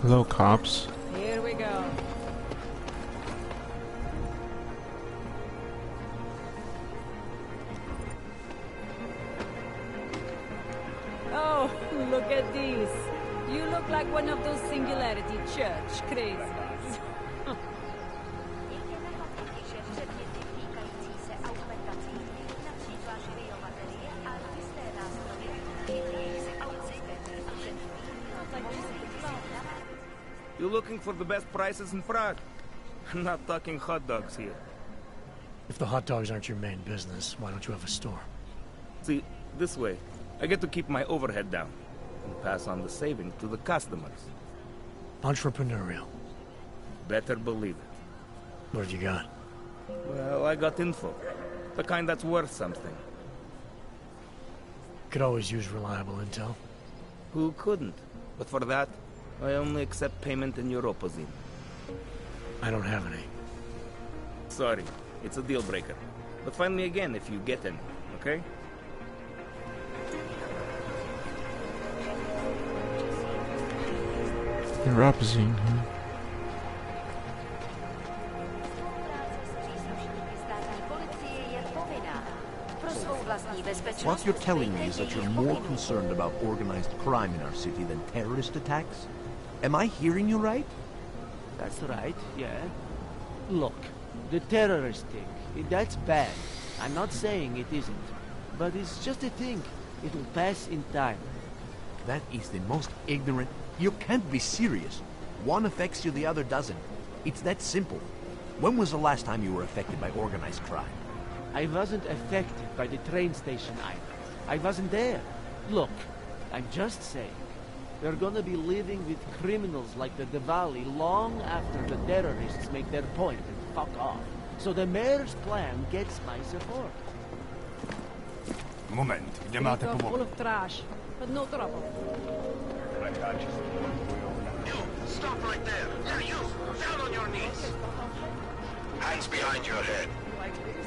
S1: Hello, cops.
S6: Here we go. Oh, look at this. You look like one of those Singularity Church crazies.
S14: You looking for the best prices in Prague? I'm not talking hot dogs here.
S2: If the hot dogs aren't your main business, why don't you have a store?
S14: See, this way, I get to keep my overhead down and pass on the savings to the customers.
S2: Entrepreneurial.
S14: Better believe it.
S2: What have you got?
S14: Well, I got info. The kind that's worth something.
S2: Could always use reliable intel.
S14: Who couldn't? But for that, I only accept payment in Europozine.
S2: I don't have any.
S14: Sorry, it's a deal breaker. But find me again if you get any, okay?
S1: Europozine, huh?
S22: What you're telling me is that you're more concerned about organized crime in our city than terrorist attacks? Am I hearing you right?
S19: That's right, yeah. Look, the terrorist thing, that's bad. I'm not saying it isn't. But it's just a thing. It'll pass in time.
S22: That is the most ignorant... You can't be serious. One affects you, the other doesn't. It's that simple. When was the last time you were affected by organized crime?
S19: I wasn't affected by the train station either. I wasn't there. Look, I'm just saying. We're gonna be living with criminals like the Diwali long after the terrorists make their point and fuck off. So the mayor's plan gets my support.
S18: Moment,
S20: Streets are full of trash, but no trouble.
S4: You, stop right there. Yeah, you, down on your knees. Hands behind your head.
S20: Like this?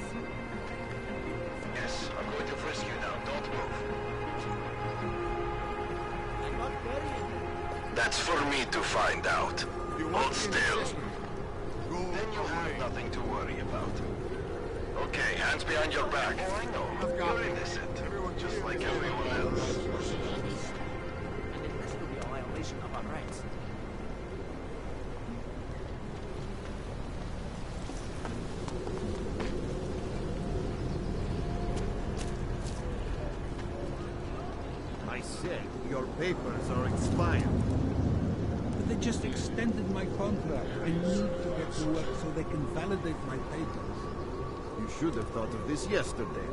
S4: Yes, I'm going to frisk you now. Don't move. That's for me to find out. Hold still. Then you have nothing to worry about. Okay, hands behind your back. Oh, I know. You're innocent. Just like everyone else.
S19: And it has to be a violation of our rights.
S16: I said your papers are expired.
S18: But they just extended my contract. I need to get to work so they can validate my papers.
S16: You should have thought of this yesterday.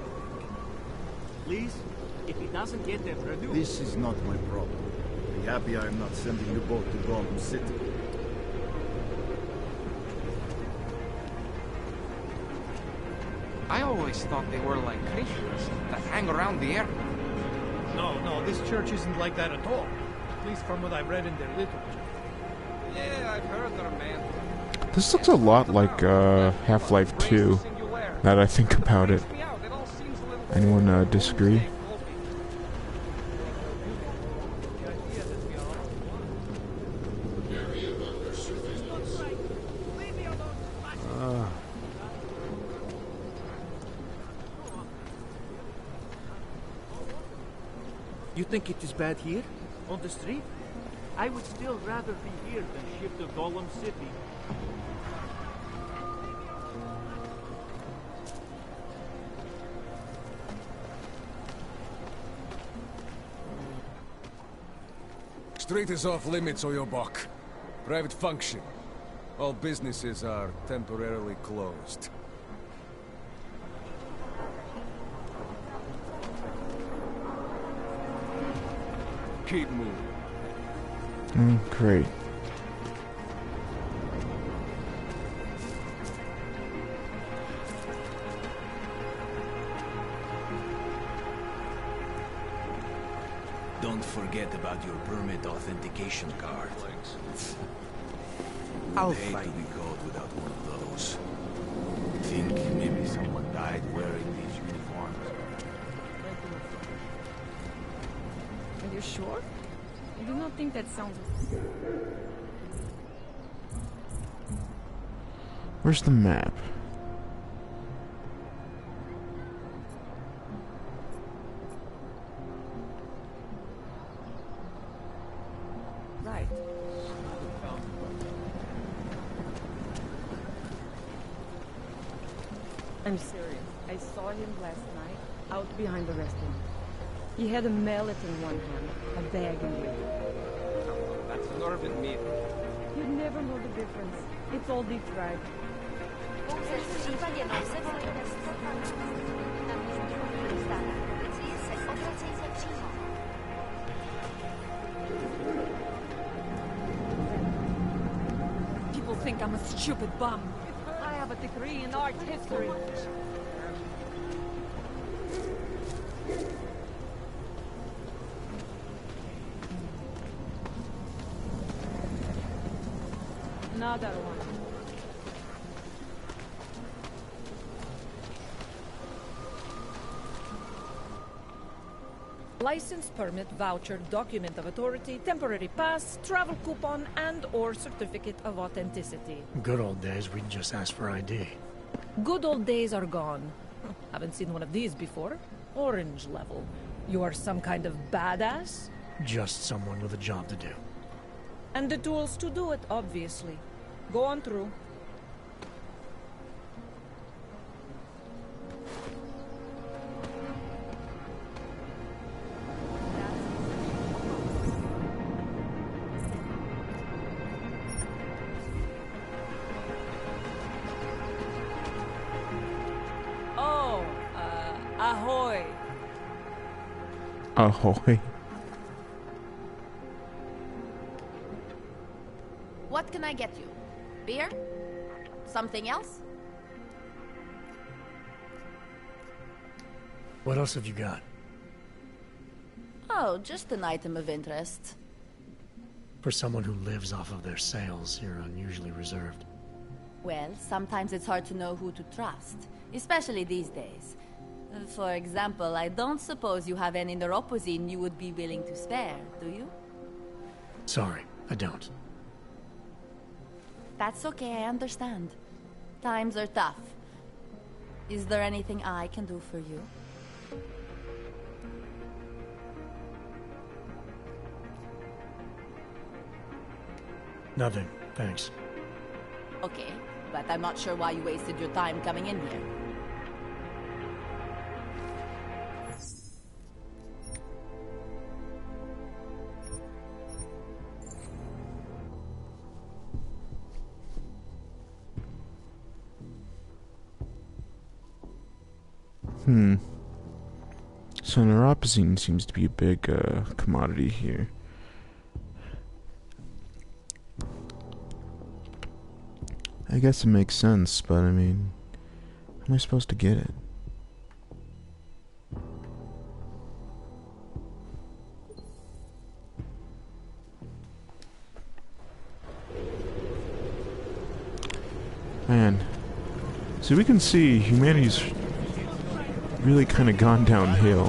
S19: Please, if he doesn't get them renewed...
S16: This is not my problem. Be happy I am not sending you both to Gotham City.
S8: I always thought they were like Christians that hang around the area.
S2: No, this church isn't like that at all. At least from what I've read in their literature.
S8: Yeah, I've heard they're man.
S1: This looks a lot like Half-Life 2, now that I think about it. Anyone disagree?
S19: You think it is bad here? On the street? I would still rather be here than ship to Gotham City.
S10: Street is off limits, Oyobok. Private function. All businesses are temporarily closed. Keep moving.
S1: Great.
S22: Don't forget about your permit authentication card.
S19: I'll
S22: hate
S19: find
S22: to be caught without one of those. Think maybe someone died wearing these uniforms.
S20: Are you sure? I do not think that sounds...
S1: Where's the map?
S20: Right. I'm serious. I saw him last night, out behind the restaurant. He had a mallet in one hand, a bag in the other.
S8: That's Northern meat.
S20: You'd never know the difference. It's all deep fried. People think I'm a stupid bum. I have a degree in art history. Another one. License, permit, voucher, document of authority, temporary pass, travel coupon, and/or certificate of authenticity.
S2: Good old days, we'd just ask for ID.
S20: Good old days are gone. Haven't seen one of these before. Orange level. You are some kind of badass?
S2: Just someone with a job to do.
S20: And the tools to do it, obviously. Go on through.
S6: Ahoy!
S1: Ahoy.
S9: What can I get you? Beer? Something else?
S2: What else have you got?
S9: Oh, just an item of interest.
S2: For someone who lives off of their sales, you're unusually reserved.
S9: Well, sometimes it's hard to know who to trust, especially these days. For example, I don't suppose you have any neuropozyne you would be willing to spare, do you?
S2: Sorry, I don't.
S9: That's okay, I understand. Times are tough. Is there anything I can do for you?
S2: Nothing, thanks.
S9: Okay, but I'm not sure why you wasted your time coming in here.
S1: So neuropozyne seems to be a big commodity here. I guess it makes sense, but I mean, how am I supposed to get it? Man, so we can see humanity's really kind of gone downhill.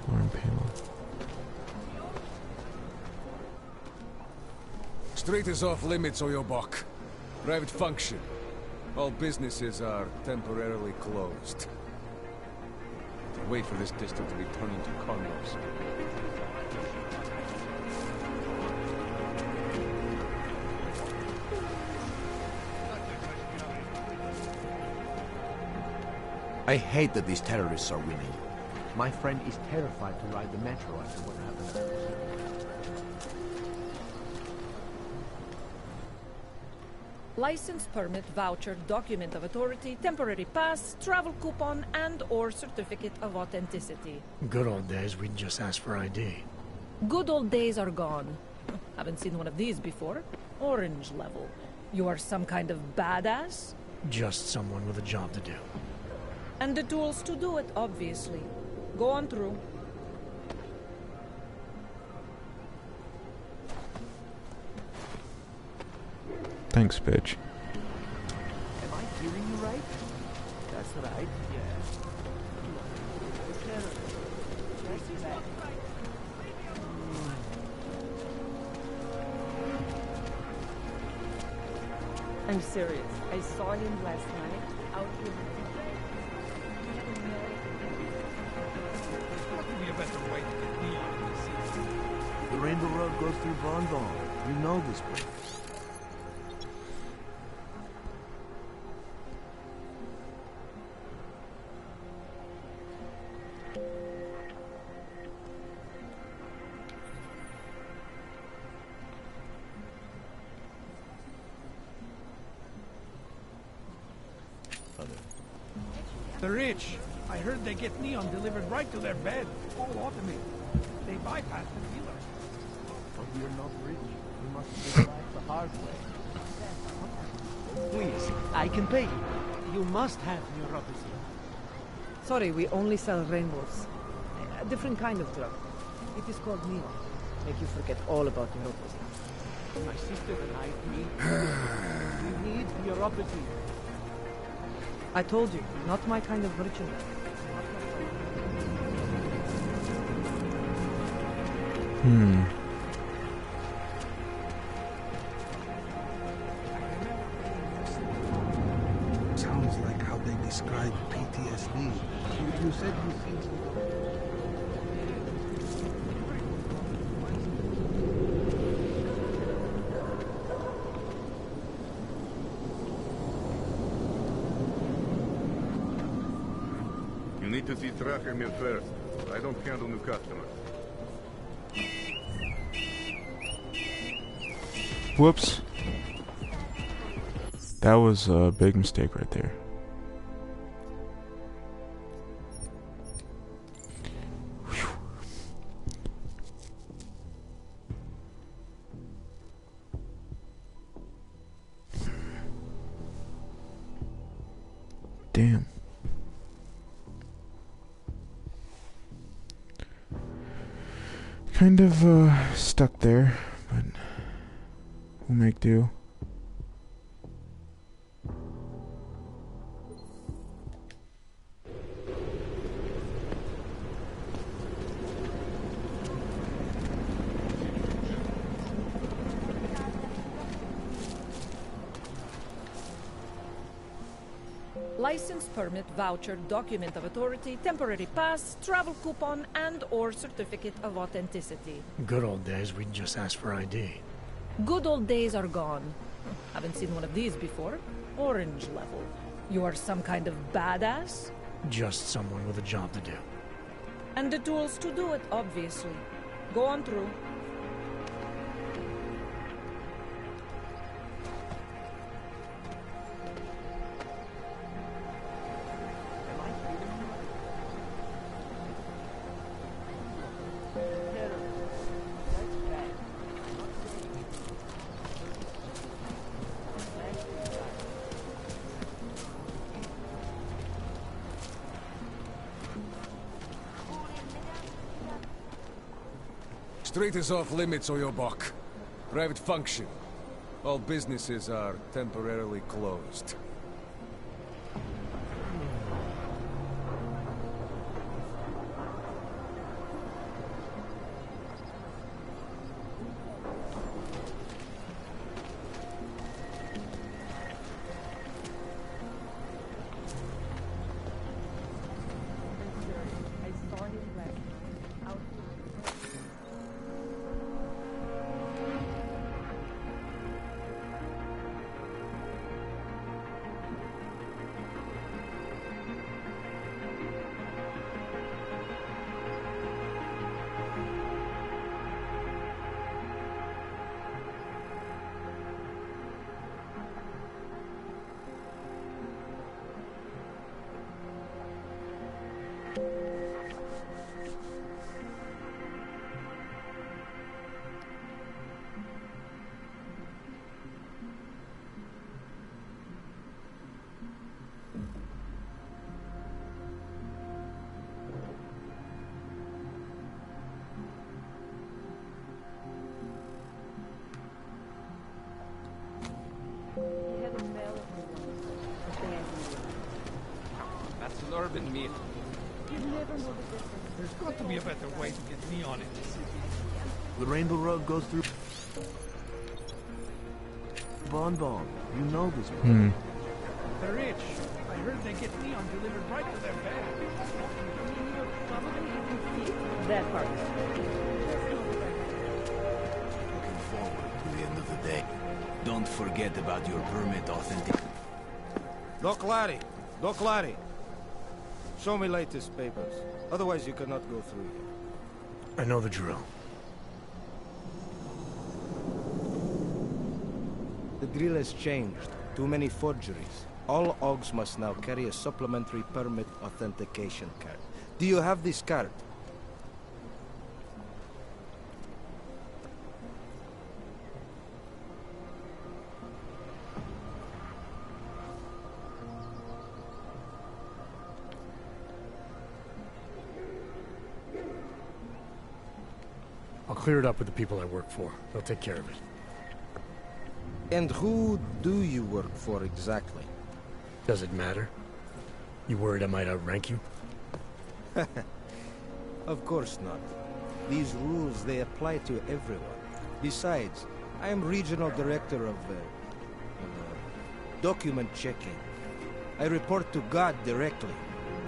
S1: Alarm panel.
S10: Street is off limits, Oyobok. Private function. All businesses are temporarily closed. Wait for this district to be turned into condos.
S22: I hate that these terrorists are winning. My friend is terrified to ride the metro after what happened.
S11: License, permit, voucher, document of authority, temporary pass, travel coupon, and/or certificate of authenticity.
S2: Good old days, we'd just ask for ID.
S11: Good old days are gone. Haven't seen one of these before. Orange level. You are some kind of badass?
S2: Just someone with a job to do.
S11: And the tools to do it, obviously. Go on through.
S1: Thanks, bitch.
S19: Am I hearing you right? That's right, yeah.
S20: I'm serious. I saw him last night out here.
S18: We have better way to get Neon in the city.
S22: The Rainbow Road goes through Von Von. You know this place.
S18: The rich. I heard they get Neon delivered right to their bed. All automated. They bypass the dealer.
S22: But we are not rich. We must live life the hard way.
S19: Please, I can pay you. You must have neuropathy.
S6: Sorry, we only sell rainbows. A different kind of drug. It is called Neon. Make you forget all about neuropathy.
S19: My sister and I need... we need neuropathy.
S6: I told you, not my kind of ritual.
S18: Sounds like how they describe PTSD. You said you think...
S7: You need to see Tracker Mill first. I don't handle new customers.
S1: Whoops. That was a big mistake right there. Whew. Damn. Kind of stuck there, but we'll make do.
S11: License, permit, voucher, document of authority, temporary pass, travel coupon, and or certificate of authenticity.
S2: Good old days, we'd just ask for ID.
S11: Good old days are gone. Haven't seen one of these before. Orange level. You are some kind of badass?
S2: Just someone with a job to do.
S11: And the tools to do it, obviously. Go on through.
S10: Street is off limits, Oyobok. Private function. All businesses are temporarily closed.
S8: That's an urban myth.
S18: There's got to be a better way to get me on it.
S22: The Rainbow Road goes through... Bon Bon, you know this one.
S18: The rich. I heard they get neon delivered right to their bed.
S20: That part.
S16: Looking forward to the end of the day. Don't forget about your permit authentic.
S12: Doc Larry! Doc Larry! Show me latest papers. Otherwise you cannot go through here.
S2: I know the drill.
S12: The drill has changed. Too many forgeries. All OGs must now carry a supplementary permit authentication card. Do you have this card?
S2: I'll clear it up with the people I work for. They'll take care of it.
S12: And who do you work for exactly?
S2: Does it matter? You worried I might outrank you?
S12: Of course not. These rules, they apply to everyone. Besides, I am regional director of document checking. I report to God directly.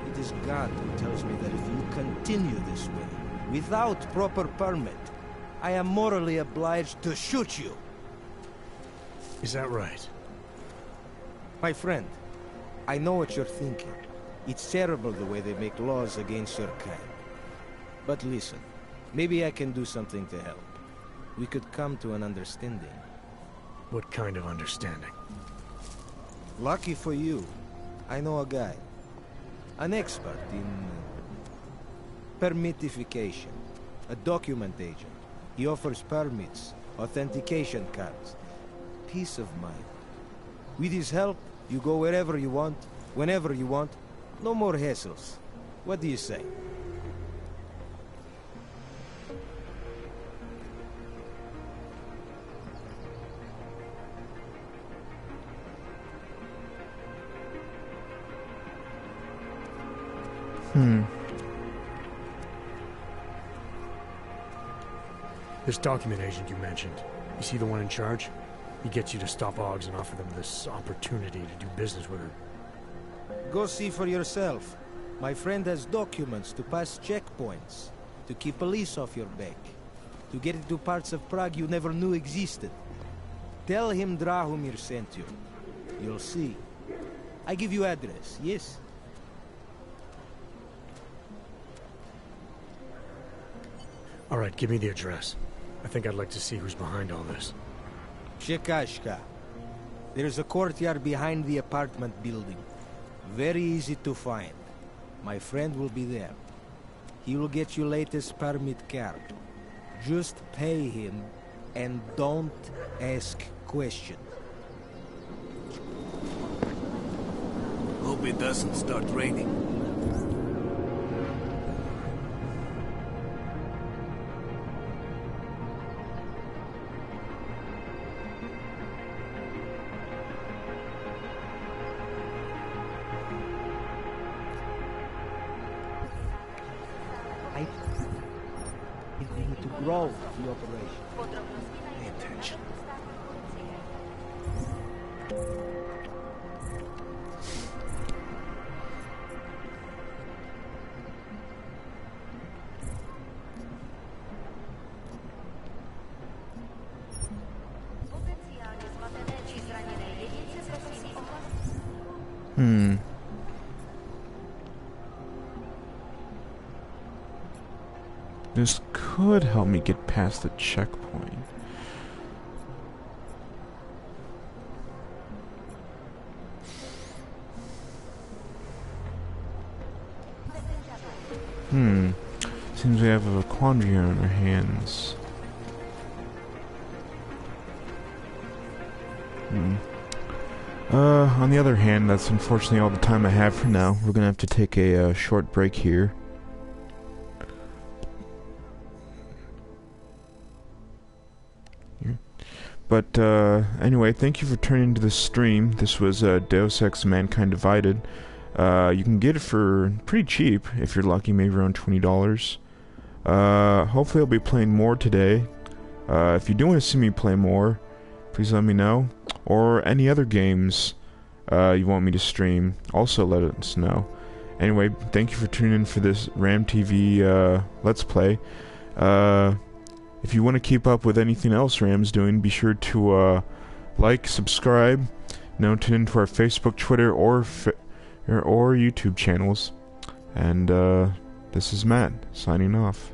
S12: It is God who tells me that if you continue this way, without proper permit, I am morally obliged to shoot you.
S2: Is that right?
S12: My friend, I know what you're thinking. It's terrible the way they make laws against your kind. But listen, maybe I can do something to help. We could come to an understanding.
S2: What kind of understanding?
S12: Lucky for you, I know a guy. An expert in permitification. A document agent. He offers permits, authentication cards. Peace of mind. With his help, you go wherever you want, whenever you want. No more hassles. What do you say?
S2: This document agent you mentioned, is he the one in charge? He gets you to stop Oggs and offer them this opportunity to do business with her.
S12: Go see for yourself. My friend has documents to pass checkpoints, to keep police off your back, to get into parts of Prague you never knew existed. Tell him Drahomir sent you. You'll see. I give you address, yes?
S2: Alright, give me the address. I think I'd like to see who's behind all this.
S12: Chekashka. There's a courtyard behind the apartment building. Very easy to find. My friend will be there. He will get you latest permit card. Just pay him and don't ask questions.
S16: Hope it doesn't start raining.
S12: We need to grow the operation.
S16: Pay attention.
S1: This could help me get past the checkpoint. Seems we have a quandary on our hands. On the other hand, that's unfortunately all the time I have for now. We're gonna have to take a short break here. But anyway, thank you for turning into this stream. This was Deus Ex Mankind Divided. You can get it for pretty cheap if you're lucky, maybe around $20. Hopefully I'll be playing more today. If you do want to see me play more, please let me know. Or any other games you want me to stream, also let us know. Anyway, thank you for tuning in for this Ram TV Let's Play. If you want to keep up with anything else Ram's doing, be sure to like, subscribe, tune into our Facebook, Twitter, or YouTube channels. And this is Matt, signing off.